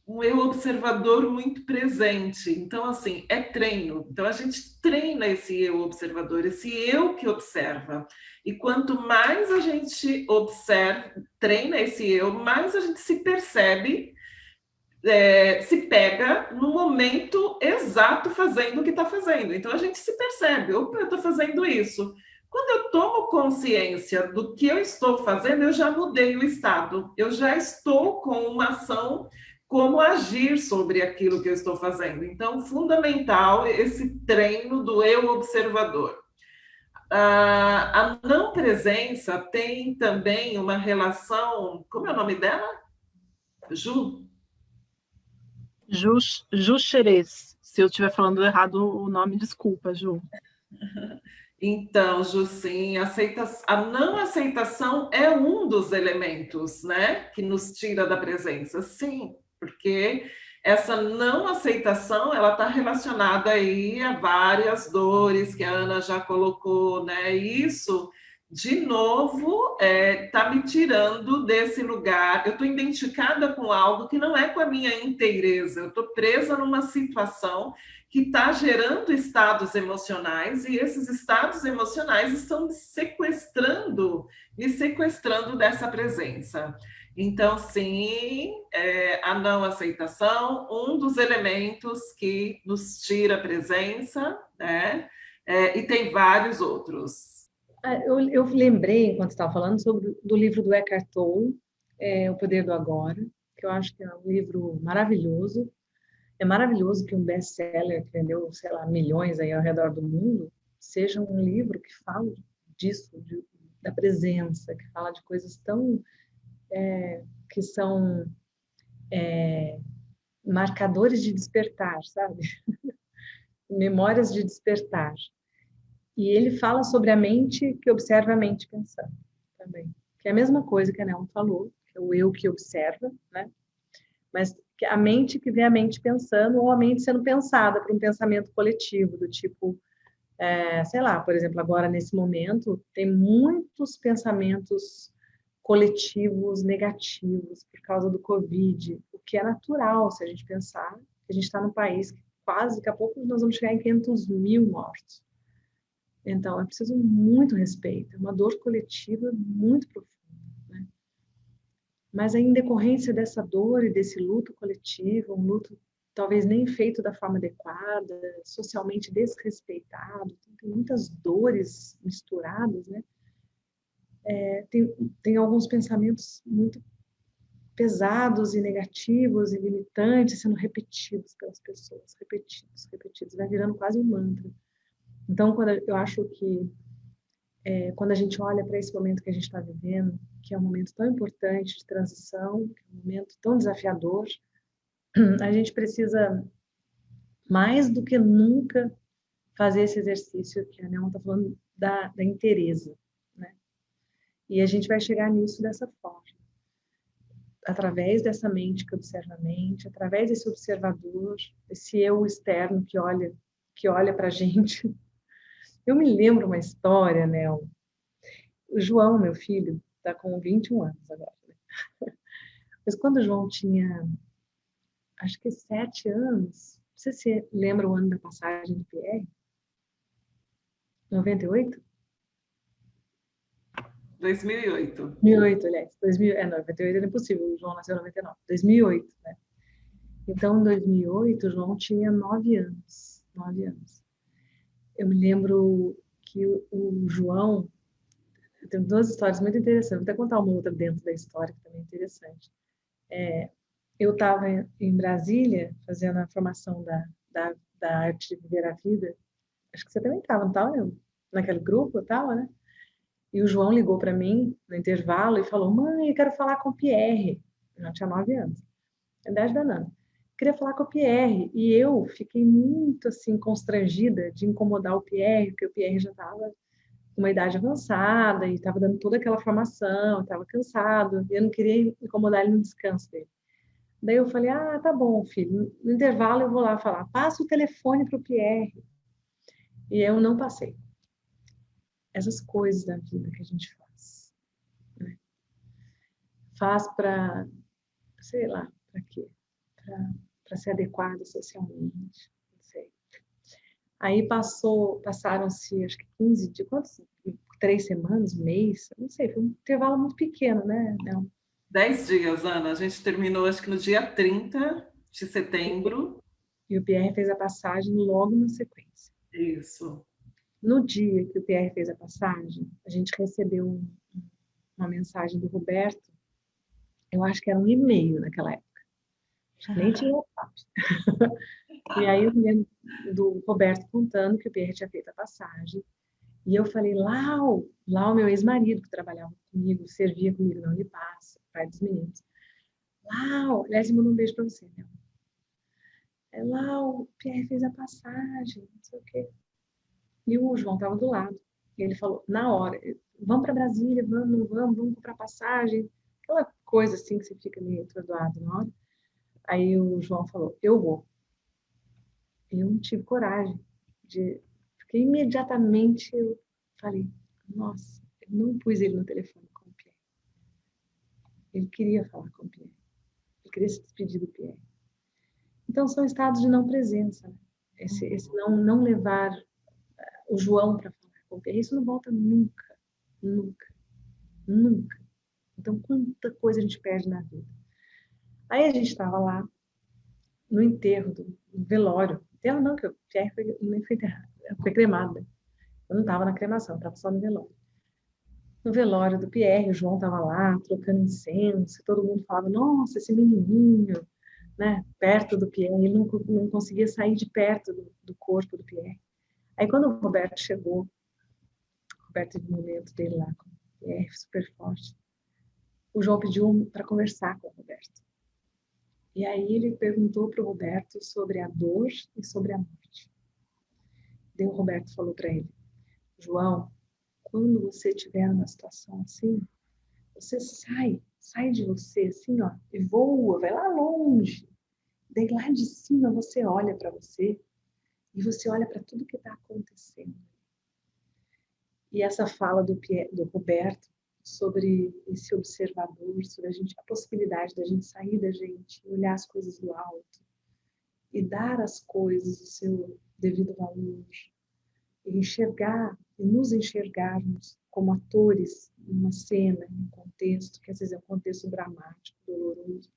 Um eu observador muito presente. Então, assim, é treino. Então, a gente treina esse eu observador, esse eu que observa. E quanto mais a gente observa, treina esse eu, mais a gente se percebe, se pega no momento exato fazendo o que está fazendo. Então, a gente se percebe, opa, eu estou fazendo isso. Quando eu tomo consciência do que eu estou fazendo, eu já mudei o estado. Eu já estou com uma ação, como agir sobre aquilo que eu estou fazendo. Então, fundamental esse treino do eu observador. A não presença tem também uma relação. Como é o nome dela? Ju? Ju Xerez. Se eu estiver falando errado o nome, desculpa, Ju. Então, Ju, sim, a não aceitação é um dos elementos, né, que nos tira da presença, sim, porque essa não aceitação, ela está relacionada aí a várias dores que a Ana já colocou, né, e isso, de novo, está me tirando desse lugar, eu estou identificada com algo que não é com a minha inteireza, eu estou presa numa situação que está gerando estados emocionais, e esses estados emocionais estão me sequestrando dessa presença. Então, sim, a não aceitação, um dos elementos que nos tira a presença, né? E tem vários outros. Eu lembrei, enquanto estava falando, do livro do Eckhart Tolle, O Poder do Agora, que eu acho que é um livro maravilhoso. É maravilhoso que um best-seller que vendeu, sei lá, milhões aí ao redor do mundo, seja um livro que fala disso, da presença, que fala de coisas tão que são marcadores de despertar, sabe? Memórias de despertar. E ele fala sobre a mente que observa a mente pensando também. Que é a mesma coisa que a Nelma falou, que é o eu que observa, né? Mas a mente que vê a mente pensando, ou a mente sendo pensada por um pensamento coletivo, do tipo, sei lá, por exemplo, agora nesse momento, tem muitos pensamentos coletivos negativos por causa do Covid, o que é natural se a gente pensar que a gente está num país que quase, daqui a pouco nós vamos chegar em 500 mil mortos. Então, é preciso muito respeito, é uma dor coletiva muito profunda. Mas em decorrência dessa dor e desse luto coletivo, um luto talvez nem feito da forma adequada, socialmente desrespeitado, tem muitas dores misturadas, né? Tem alguns pensamentos muito pesados e negativos e limitantes sendo repetidos pelas pessoas, repetidos, vai virando quase um mantra. Então, eu acho que quando a gente olha para esse momento que a gente está vivendo, que é um momento tão importante de transição, que é um momento tão desafiador, a gente precisa, mais do que nunca, fazer esse exercício que a Nelma está falando da inteireza, né? E a gente vai chegar nisso dessa forma, através dessa mente que observa a mente, através desse observador, esse eu externo que olha para a gente. Eu me lembro uma história, Nelma. O João, meu filho, está com 21 anos agora. Né? Mas quando o João tinha, acho que 7 anos, não sei se você lembra o ano da passagem do PR? 98? 2008. 2008, aliás. 2000, 98 era impossível, o João nasceu em 99. 2008, né? Então, em 2008, o João tinha 9 anos. 9 anos. Eu me lembro que o João... Eu tenho duas histórias muito interessantes. Vou até contar uma outra dentro da história, que também é interessante. Eu estava em Brasília, fazendo a formação da arte de viver a vida. Acho que você também estava, não estava? Naquele grupo, eu tava, né? E o João ligou para mim no intervalo e falou: Mãe, eu quero falar com o Pierre. Eu tinha 9 anos. É 10 da Nana. Queria falar com o Pierre. E eu fiquei muito, assim, constrangida de incomodar o Pierre, porque o Pierre já estava com uma idade avançada e estava dando toda aquela formação, estava cansado. E eu não queria incomodar ele no descanso dele. Daí eu falei: Ah, tá bom, filho. No intervalo eu vou lá falar. Passa o telefone para o Pierre. E eu não passei. Essas coisas da vida que a gente faz, né? Faz para, sei lá, para quê? Para ser adequado socialmente, não sei. Aí passaram-se, acho que 15 dias, quantos? 3 semanas, um mês, não sei, foi um intervalo muito pequeno, né? Não. 10 dias, Ana. A gente terminou, acho que no dia 30 de setembro. E o Pierre fez a passagem logo na sequência. Isso. No dia que o Pierre fez a passagem, a gente recebeu uma mensagem do Roberto, eu acho que era um e-mail naquela época. Nem tinha WhatsApp. E aí eu me lembro do Roberto contando que o Pierre tinha feito a passagem. E eu falei: Lau, meu ex-marido, que trabalhava comigo, servia comigo na Unipaz, pai dos meninos. Lau, aliás, ele mandou um beijo para você, né? Lau, o Pierre fez a passagem, não sei o quê. E o João estava do lado. E ele falou, na hora: Vamos para Brasília, vamos comprar passagem. Aquela coisa assim que você fica meio atordoado na hora. Aí o João falou: Eu vou. Eu não tive coragem porque imediatamente eu falei: Nossa, eu não pus ele no telefone com o Pierre. Ele queria falar com o Pierre. Ele queria se despedir do Pierre. Então, são estados de não presença, né? Esse não levar o João para falar com o Pierre. Isso não volta nunca, nunca, nunca. Então, quanta coisa a gente perde na vida. Aí a gente estava lá no enterro, no velório. Enterro não, que o Pierre nem foi enterrado, foi cremado, né? Eu não estava na cremação, estava só no velório. No velório do Pierre, o João estava lá, trocando incenso, e todo mundo falava: Nossa, esse menininho, né, perto do Pierre. Ele não conseguia sair de perto do corpo do Pierre. Aí, quando o Roberto chegou, o Roberto teve um momento dele lá com o Pierre, super forte, o João pediu para conversar com o Roberto. E aí ele perguntou para o Roberto sobre a dor e sobre a morte. Daí o Roberto falou para ele: João, quando você estiver numa situação assim, você sai de você assim, ó, e voa, vai lá longe. Daí lá de cima você olha para você e você olha para tudo que está acontecendo. E essa fala do Roberto sobre esse observador, sobre a possibilidade da gente sair da gente, olhar as coisas do alto e dar às coisas o seu devido valor, e enxergar, e nos enxergarmos como atores numa cena, em um contexto, que às vezes é um contexto dramático, doloroso.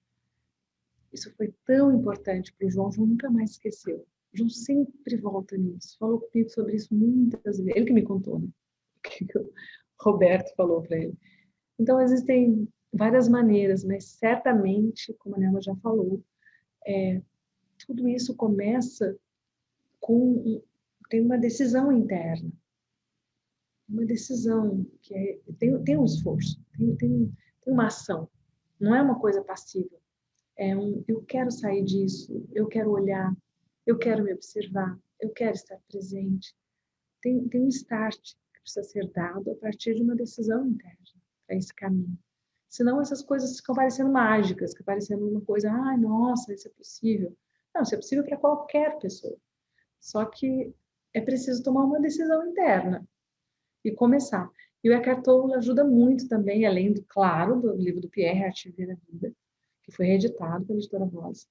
Isso foi tão importante para o João, nunca mais esqueceu. O João sempre volta nisso, falou comigo sobre isso muitas vezes. Ele que me contou, né? O que o Roberto falou para ele. Então, existem várias maneiras, mas certamente, como a Nelma já falou, tudo isso começa tem uma decisão interna. Uma decisão que tem um esforço, tem uma ação. Não é uma coisa passiva. Eu quero sair disso, eu quero olhar, eu quero me observar, eu quero estar presente. Tem um start que precisa ser dado a partir de uma decisão interna para esse caminho. Senão essas coisas ficam parecendo mágicas, ficam parecendo uma coisa: Ai, nossa, isso é possível. Não, isso é possível para qualquer pessoa. Só que é preciso tomar uma decisão interna e começar. E o Eckhart Tolle ajuda muito também, além do, claro, do livro do Pierre, Arte de Viver a Vida, que foi reeditado pela editora Voz.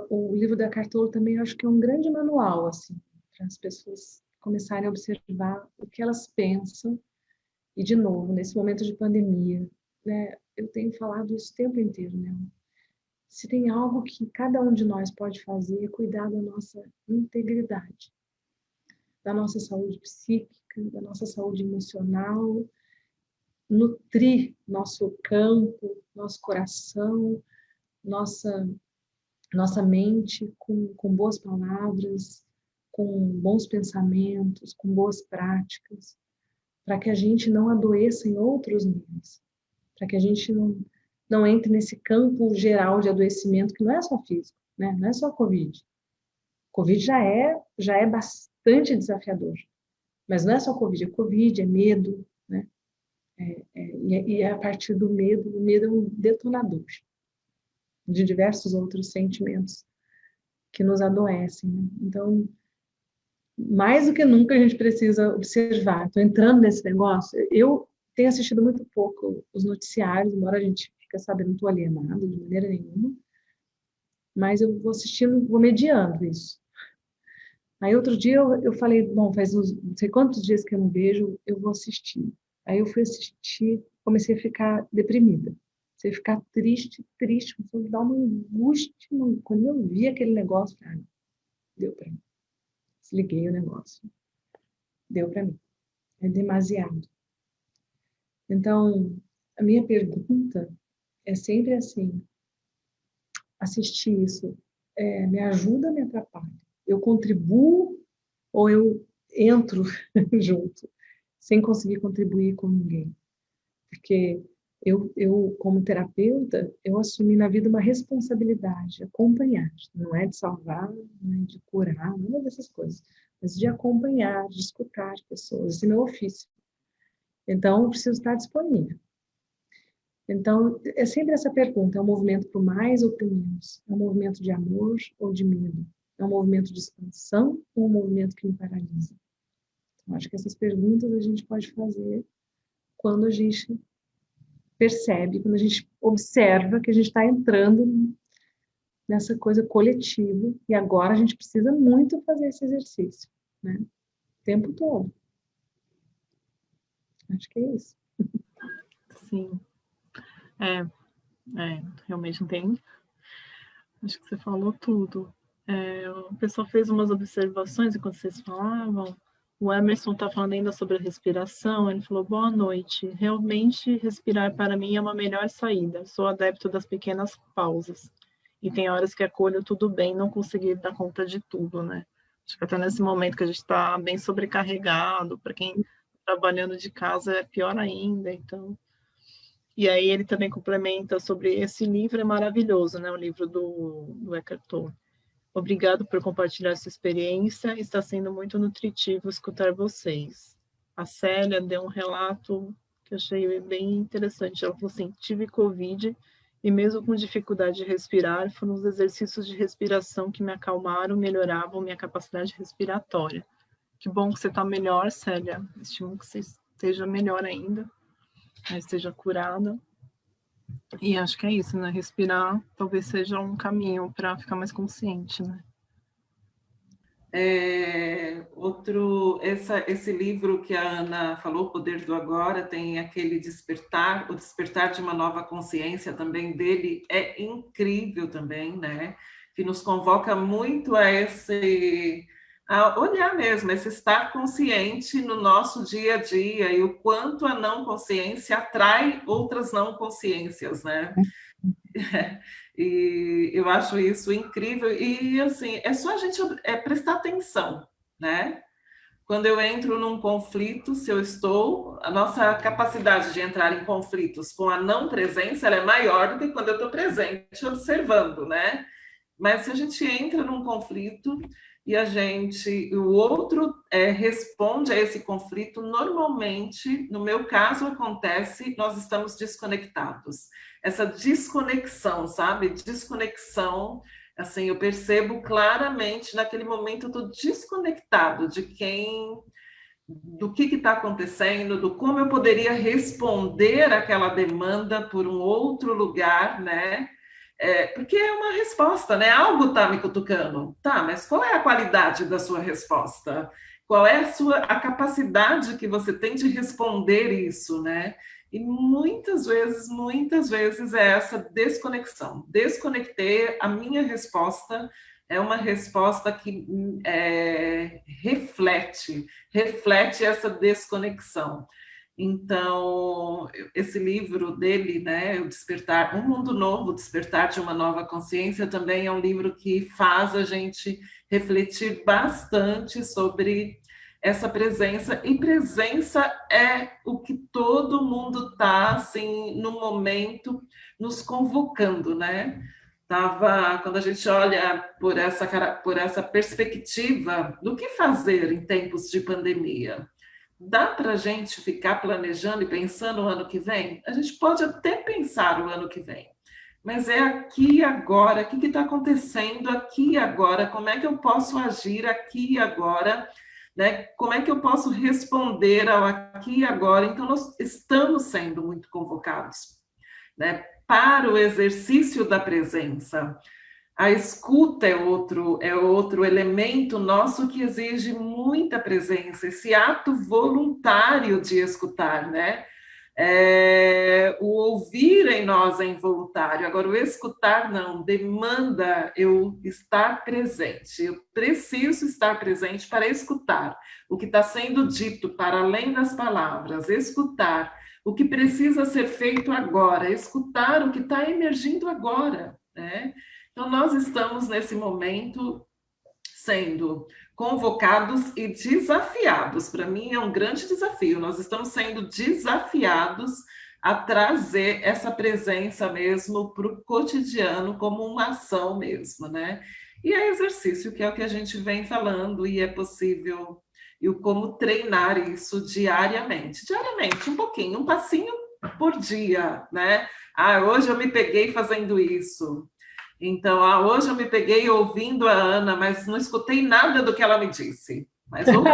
O livro do Eckhart Tolle também eu acho que é um grande manual, assim, para as pessoas começarem a observar o que elas pensam E, de novo, nesse momento de pandemia, né, eu tenho falado isso o tempo inteiro, né? Se tem algo que cada um de nós pode fazer, é cuidar da nossa integridade, da nossa saúde psíquica, da nossa saúde emocional, nutrir nosso campo, nosso coração, nossa mente com boas palavras, com bons pensamentos, com boas práticas, para que a gente não adoeça em outros níveis, para que a gente não entre nesse campo geral de adoecimento, que não é só físico, né? Não é só Covid. Covid já é bastante desafiador, mas não é só Covid, é Covid, é medo, né? E é a partir do medo, o medo é um detonador de diversos outros sentimentos que nos adoecem, né? Então, mais do que nunca a gente precisa observar. Estou entrando nesse negócio. Eu tenho assistido muito pouco os noticiários, embora a gente fique sabendo, não estou alienada de maneira nenhuma, mas eu vou assistindo, vou mediando isso. Aí outro dia eu falei, bom, faz uns, não sei quantos dias que eu não vejo, eu vou assistir. Aí eu fui assistir, comecei a ficar deprimida. Comecei a ficar triste, comecei a dar uma angústia. Quando eu vi aquele negócio, falei, deu para mim. Desliguei o negócio. Deu para mim. É demasiado. Então, a minha pergunta é sempre assim, assistir isso me ajuda ou me atrapalha? Eu contribuo ou eu entro junto, sem conseguir contribuir com ninguém? Porque eu, como terapeuta, eu assumi na vida uma responsabilidade, acompanhar. Não é de salvar, não é de curar, nada dessas coisas, mas de acompanhar, de escutar pessoas. Esse é meu ofício. Então, eu preciso estar disponível. Então, é sempre essa pergunta, é um movimento para o mais ou para o menos? É um movimento de amor ou de medo? É um movimento de expansão ou um movimento que me paralisa? Então, acho que essas perguntas a gente pode fazer quando a gente percebe, quando a gente observa que a gente está entrando nessa coisa coletiva e agora a gente precisa muito fazer esse exercício, né? O tempo todo. Acho que é isso. Sim. Realmente não tem. Acho que você falou tudo. O pessoal fez umas observações enquanto vocês falavam. O Emerson está falando ainda sobre a respiração. Ele falou: boa noite. Realmente, respirar para mim é uma melhor saída. Sou adepto das pequenas pausas. E tem horas que acolho tudo bem, não conseguir dar conta de tudo, né? Acho que até nesse momento que a gente está bem sobrecarregado, para quem está trabalhando de casa é pior ainda. Então. E aí ele também complementa sobre esse livro, é maravilhoso, né? O livro do Eckhart Tolle. Obrigado por compartilhar essa experiência, está sendo muito nutritivo escutar vocês. A Célia deu um relato que eu achei bem interessante. Ela falou assim, tive Covid e mesmo com dificuldade de respirar, foram os exercícios de respiração que me acalmaram, melhoravam minha capacidade respiratória. Que bom que você está melhor, Célia. Estimo que você esteja melhor ainda. Esteja curada. E acho que é isso, né? Respirar talvez seja um caminho para ficar mais consciente, né? Esse livro que a Ana falou, O Poder do Agora, tem aquele Despertar, o Despertar de uma Nova Consciência também dele, é incrível também, né? Que nos convoca muito a olhar mesmo, esse estar consciente no nosso dia a dia e o quanto a não consciência atrai outras não consciências, né? E eu acho isso incrível. E, assim, é só a gente prestar atenção, né? Quando eu entro num conflito, se eu estou... A nossa capacidade de entrar em conflitos com a não presença, ela é maior do que quando eu estou presente, observando, né? Mas se a gente entra num conflito e o outro responde a esse conflito, normalmente, no meu caso, acontece, nós estamos desconectados. Essa desconexão, sabe? Desconexão, assim, eu percebo claramente, naquele momento, eu estou desconectado do que está acontecendo, do como eu poderia responder àquela demanda por um outro lugar, né? Porque é uma resposta, né? Algo está me cutucando. Tá, mas qual é a qualidade da sua resposta? qual é a capacidade que você tem de responder isso, né? E muitas vezes é essa desconexão. Desconectei, a minha resposta é uma resposta que reflete essa desconexão. Então, esse livro dele, né, o Despertar, Um Mundo Novo, Despertar de uma Nova Consciência, também é um livro que faz a gente refletir bastante sobre essa presença, e presença é o que todo mundo está, assim, no momento, nos convocando, né? Quando a gente olha por essa perspectiva do que fazer em tempos de pandemia, dá para a gente ficar planejando e pensando o ano que vem? A gente pode até pensar o ano que vem, mas é aqui e agora, o que está acontecendo aqui e agora, como é que eu posso agir aqui e agora, né? Como é que eu posso responder ao aqui e agora? Então, nós estamos sendo muito convocados, né, para o exercício da presença. A escuta é outro elemento nosso que exige muita presença, esse ato voluntário de escutar, né? O ouvir em nós é involuntário, agora o escutar não, demanda eu estar presente, eu preciso estar presente para escutar o que está sendo dito para além das palavras, escutar o que precisa ser feito agora, escutar o que está emergindo agora, né? Então, nós estamos nesse momento sendo convocados e desafiados. Para mim, é um grande desafio. Nós estamos sendo desafiados a trazer essa presença mesmo para o cotidiano, como uma ação mesmo, né? E é exercício, que é o que a gente vem falando, e é possível, e o como treinar isso diariamente. Diariamente, um pouquinho, um passinho por dia, né? Hoje eu me peguei fazendo isso. Então, hoje eu me peguei ouvindo a Ana, mas não escutei nada do que ela me disse. Mas ouvi.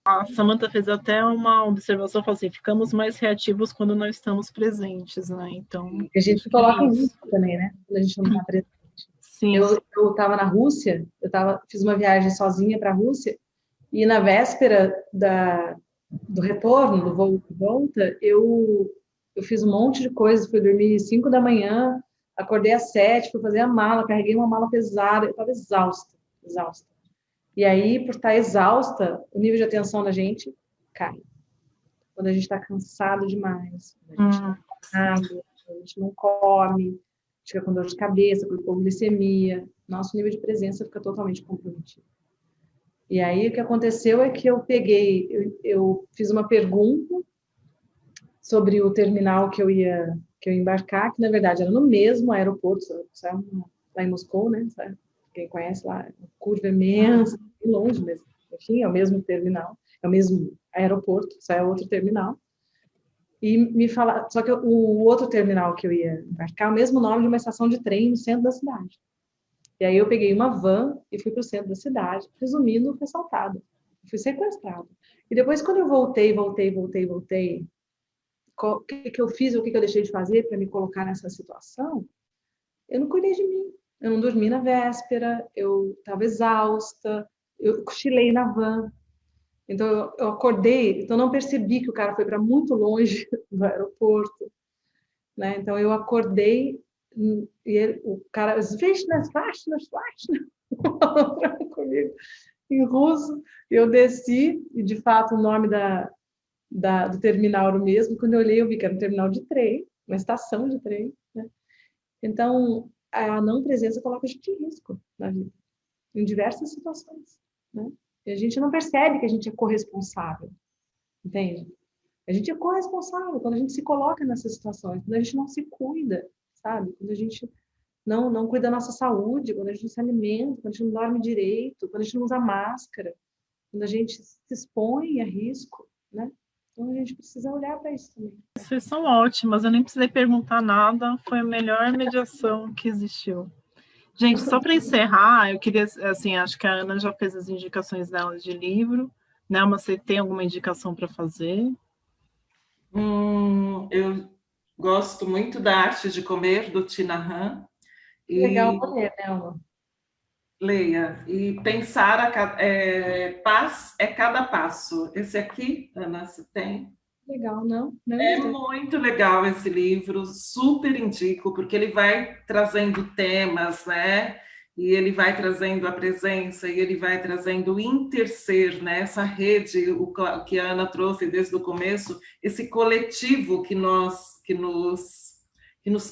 A Samantha fez até uma observação, falou assim, ficamos mais reativos quando não estamos presentes, né? Então, a gente coloca um risco também, né? Quando a gente não está presente. Sim. Eu estava na Rússia, fiz uma viagem sozinha para a Rússia, e na véspera do retorno, do voo de volta, eu fiz um monte de coisas, fui dormir 5 da manhã, acordei às 7, fui fazer a mala, carreguei uma mala pesada, eu estava exausta. E aí, por estar exausta, o nível de atenção da gente cai. Quando a gente está cansado demais, quando a gente não tem água, quando a gente não come, fica com dor de cabeça, com hipoglicemia, nosso nível de presença fica totalmente comprometido. E aí, o que aconteceu é que eu fiz uma pergunta sobre o terminal que eu ia embarcar, que na verdade era no mesmo aeroporto, sabe? Lá em Moscou, né? Sabe? Quem conhece lá, curva imensa, longe mesmo. Enfim, é o mesmo terminal, é o mesmo aeroporto, só é outro terminal. E me falaram, só que o outro terminal que eu ia embarcar, é o mesmo nome de uma estação de trem no centro da cidade. E aí eu peguei uma van e fui para o centro da cidade, resumindo, fui assaltada, fui sequestrada. E depois, quando eu voltei, o que eu fiz, o que eu deixei de fazer para me colocar nessa situação, eu não cuidei de mim. Eu não dormi na véspera, eu estava exausta, eu cochilei na van. Então, eu acordei, então não percebi que o cara foi para muito longe do aeroporto, né? Então, eu acordei e o cara, falando comigo em russo, eu desci e, de fato, o nome do terminal era o mesmo. Quando eu olhei, eu vi que era um terminal de trem, uma estação de trem, né? Então, a não presença coloca a gente em risco na vida, em diversas situações, né? E a gente não percebe que a gente é corresponsável, entende? A gente é corresponsável quando a gente se coloca nessas situações, quando a gente não se cuida, sabe? Quando a gente não cuida da nossa saúde, quando a gente não se alimenta, quando a gente não dorme direito, quando a gente não usa máscara, quando a gente se expõe a risco, né? Então, a gente precisa olhar para isso também. Vocês são ótimas, eu nem precisei perguntar nada, foi a melhor mediação que existiu. Gente, só para encerrar, eu queria, assim, acho que a Ana já fez as indicações dela de livro, né? Mas você tem alguma indicação para fazer? Eu gosto muito da Arte de Comer, do Tina Han. Legal poder, né, Ana? Leia. E pensar, paz é cada passo. Esse aqui, Ana, você tem? Legal, não? Não É gostei. muito legal esse livro, super indico, porque ele vai trazendo temas, né? E ele vai trazendo a presença, e ele vai trazendo o interser, né? Essa rede, que a Ana trouxe desde o começo, esse coletivo que nos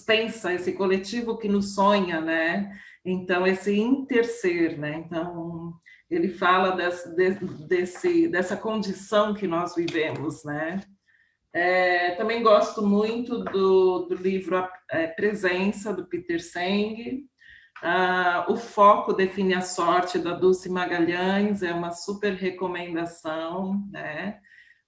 pensa, esse coletivo que nos sonha, né? Então, esse interser, né? Então, ele fala dessa condição que nós vivemos, né? Também gosto muito do livro Presença, do Peter Senge. O Foco Define a Sorte, da Dulce Magalhães, é uma super recomendação, né?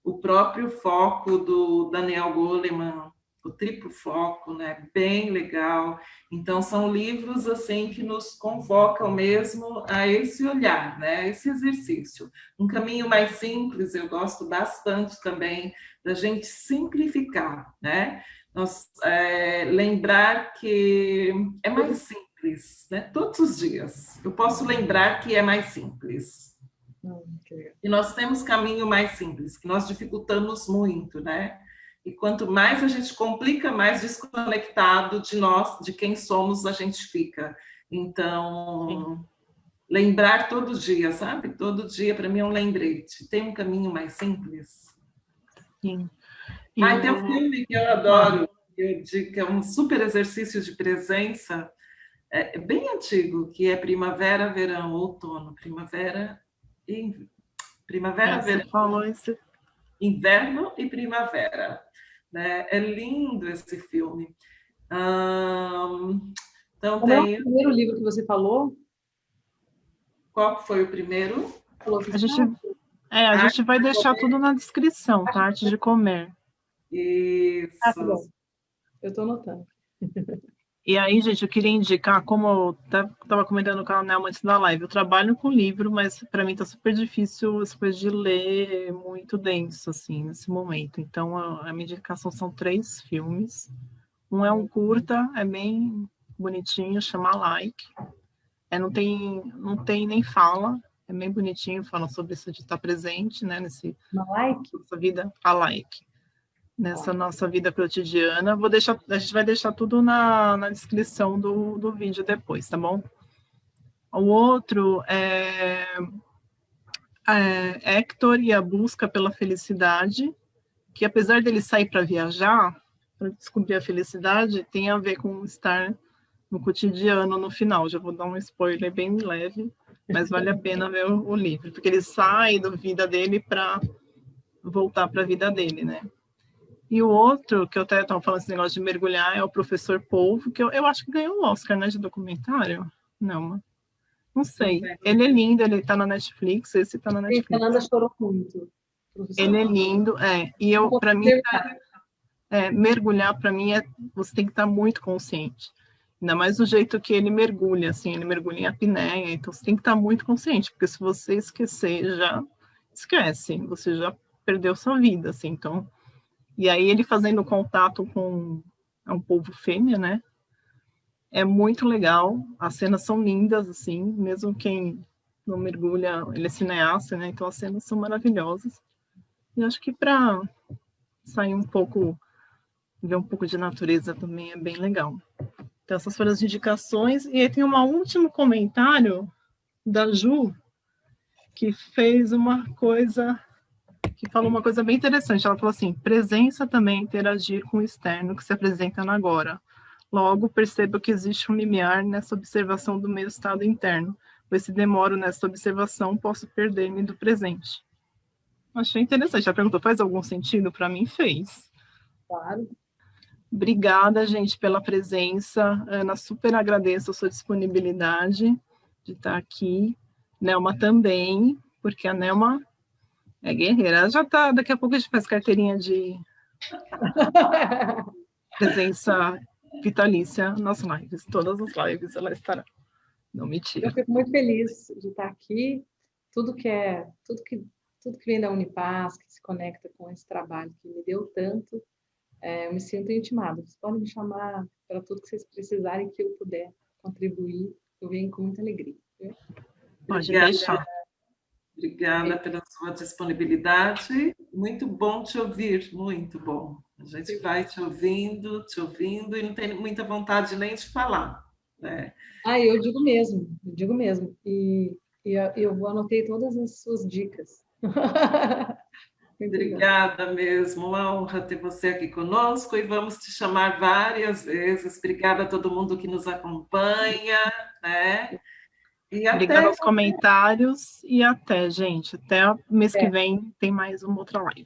O próprio Foco, do Daniel Goleman, o Triplo Foco, né? Bem legal. Então, são livros assim que nos convocam mesmo a esse olhar, né? A esse exercício. Um caminho mais simples, eu gosto bastante também da gente simplificar, né? Lembrar que é mais simples, né? Todos os dias. Eu posso lembrar que é mais simples. E nós temos caminho mais simples, que nós dificultamos muito, né? E quanto mais a gente complica, mais desconectado de nós, de quem somos, a gente fica. Então, lembrar todo dia, sabe? Todo dia, para mim, é um lembrete. Tem um caminho mais simples? Sim. Tem um filme que eu adoro, que é um super exercício de presença, bem antigo, que é Primavera, Verão, Outono. Primavera, Verão, falou esse... Inverno e Primavera. Né? É lindo esse filme. Então, Como é o primeiro livro que você falou? Qual foi o primeiro? A gente vai deixar tudo na descrição, tá? Arte de Comer. Isso. Tá bom. Eu estou anotando. E aí, gente, eu queria indicar, como eu estava comentando com a Nelma antes da live, eu trabalho com livro, mas para mim está super difícil essa coisa de ler muito denso, assim, nesse momento. Então, a minha indicação são 3 filmes. Um é um curta, é bem bonitinho, chama Like. Não tem nem fala, é bem bonitinho, fala sobre isso de estar presente, né, nossa vida, a Like. Nessa nossa vida cotidiana. A gente vai deixar tudo na descrição do vídeo depois, tá bom? O outro é Hector e a Busca pela Felicidade, que apesar dele sair para viajar, para descobrir a felicidade, tem a ver com estar no cotidiano no final. Já vou dar um spoiler bem leve, mas vale a pena ver o livro, porque ele sai da vida dele para voltar para a vida dele, né? E o outro, que eu até estava falando esse negócio de mergulhar, é o Professor Polvo, que eu acho que ganhou o Oscar, né, de documentário. Não sei. Ele é lindo, ele está na Netflix, esse está na Netflix. A Fernanda chorou muito. Ele é lindo, E para mim, mergulhar, para mim, você tem que estar muito consciente. Ainda mais do jeito que ele mergulha, assim, ele mergulha em apneia, então você tem que estar muito consciente, porque se você esquecer, já esquece, você já perdeu sua vida, assim, então... E aí ele fazendo contato com um polvo fêmea, né? É muito legal. As cenas são lindas, assim, mesmo quem não mergulha, ele é cineasta, né? Então as cenas são maravilhosas. E acho que para sair um pouco, ver um pouco de natureza também é bem legal. Então essas foram as indicações. E aí tem um último comentário da Ju, que fez uma coisa... que falou uma coisa bem interessante. Ela falou assim: presença também é interagir com o externo que se apresenta no agora. Logo, percebo que existe um limiar nessa observação do meu estado interno, pois se demoro nessa observação, posso perder-me do presente. Achei interessante. Ela perguntou: faz algum sentido? Para mim, fez. Claro. Obrigada, gente, pela presença. Ana, super agradeço a sua disponibilidade de estar aqui. Nelma também, porque a Nelma é guerreira. Já tá, daqui a pouco a gente faz carteirinha de presença vitalícia nas lives. Todas as lives ela estará. Não, mentira. Eu fico muito feliz de estar aqui. Tudo que vem da Unipaz, que se conecta com esse trabalho que me deu tanto, eu me sinto intimada. Vocês podem me chamar para tudo que vocês precisarem, que eu puder contribuir. Eu venho com muita alegria. Viu? Pode Obrigada. deixar. Obrigada pela sua disponibilidade. Muito bom te ouvir, muito bom. A gente vai te ouvindo, e não tem muita vontade nem de falar, né? Eu digo mesmo, eu digo mesmo. E eu anotei todas as suas dicas. Obrigada mesmo, uma honra ter você aqui conosco e vamos te chamar várias vezes. Obrigada a todo mundo que nos acompanha, né? E Obrigada até aos comentários e até, gente. Até o mês que vem tem mais uma outra live.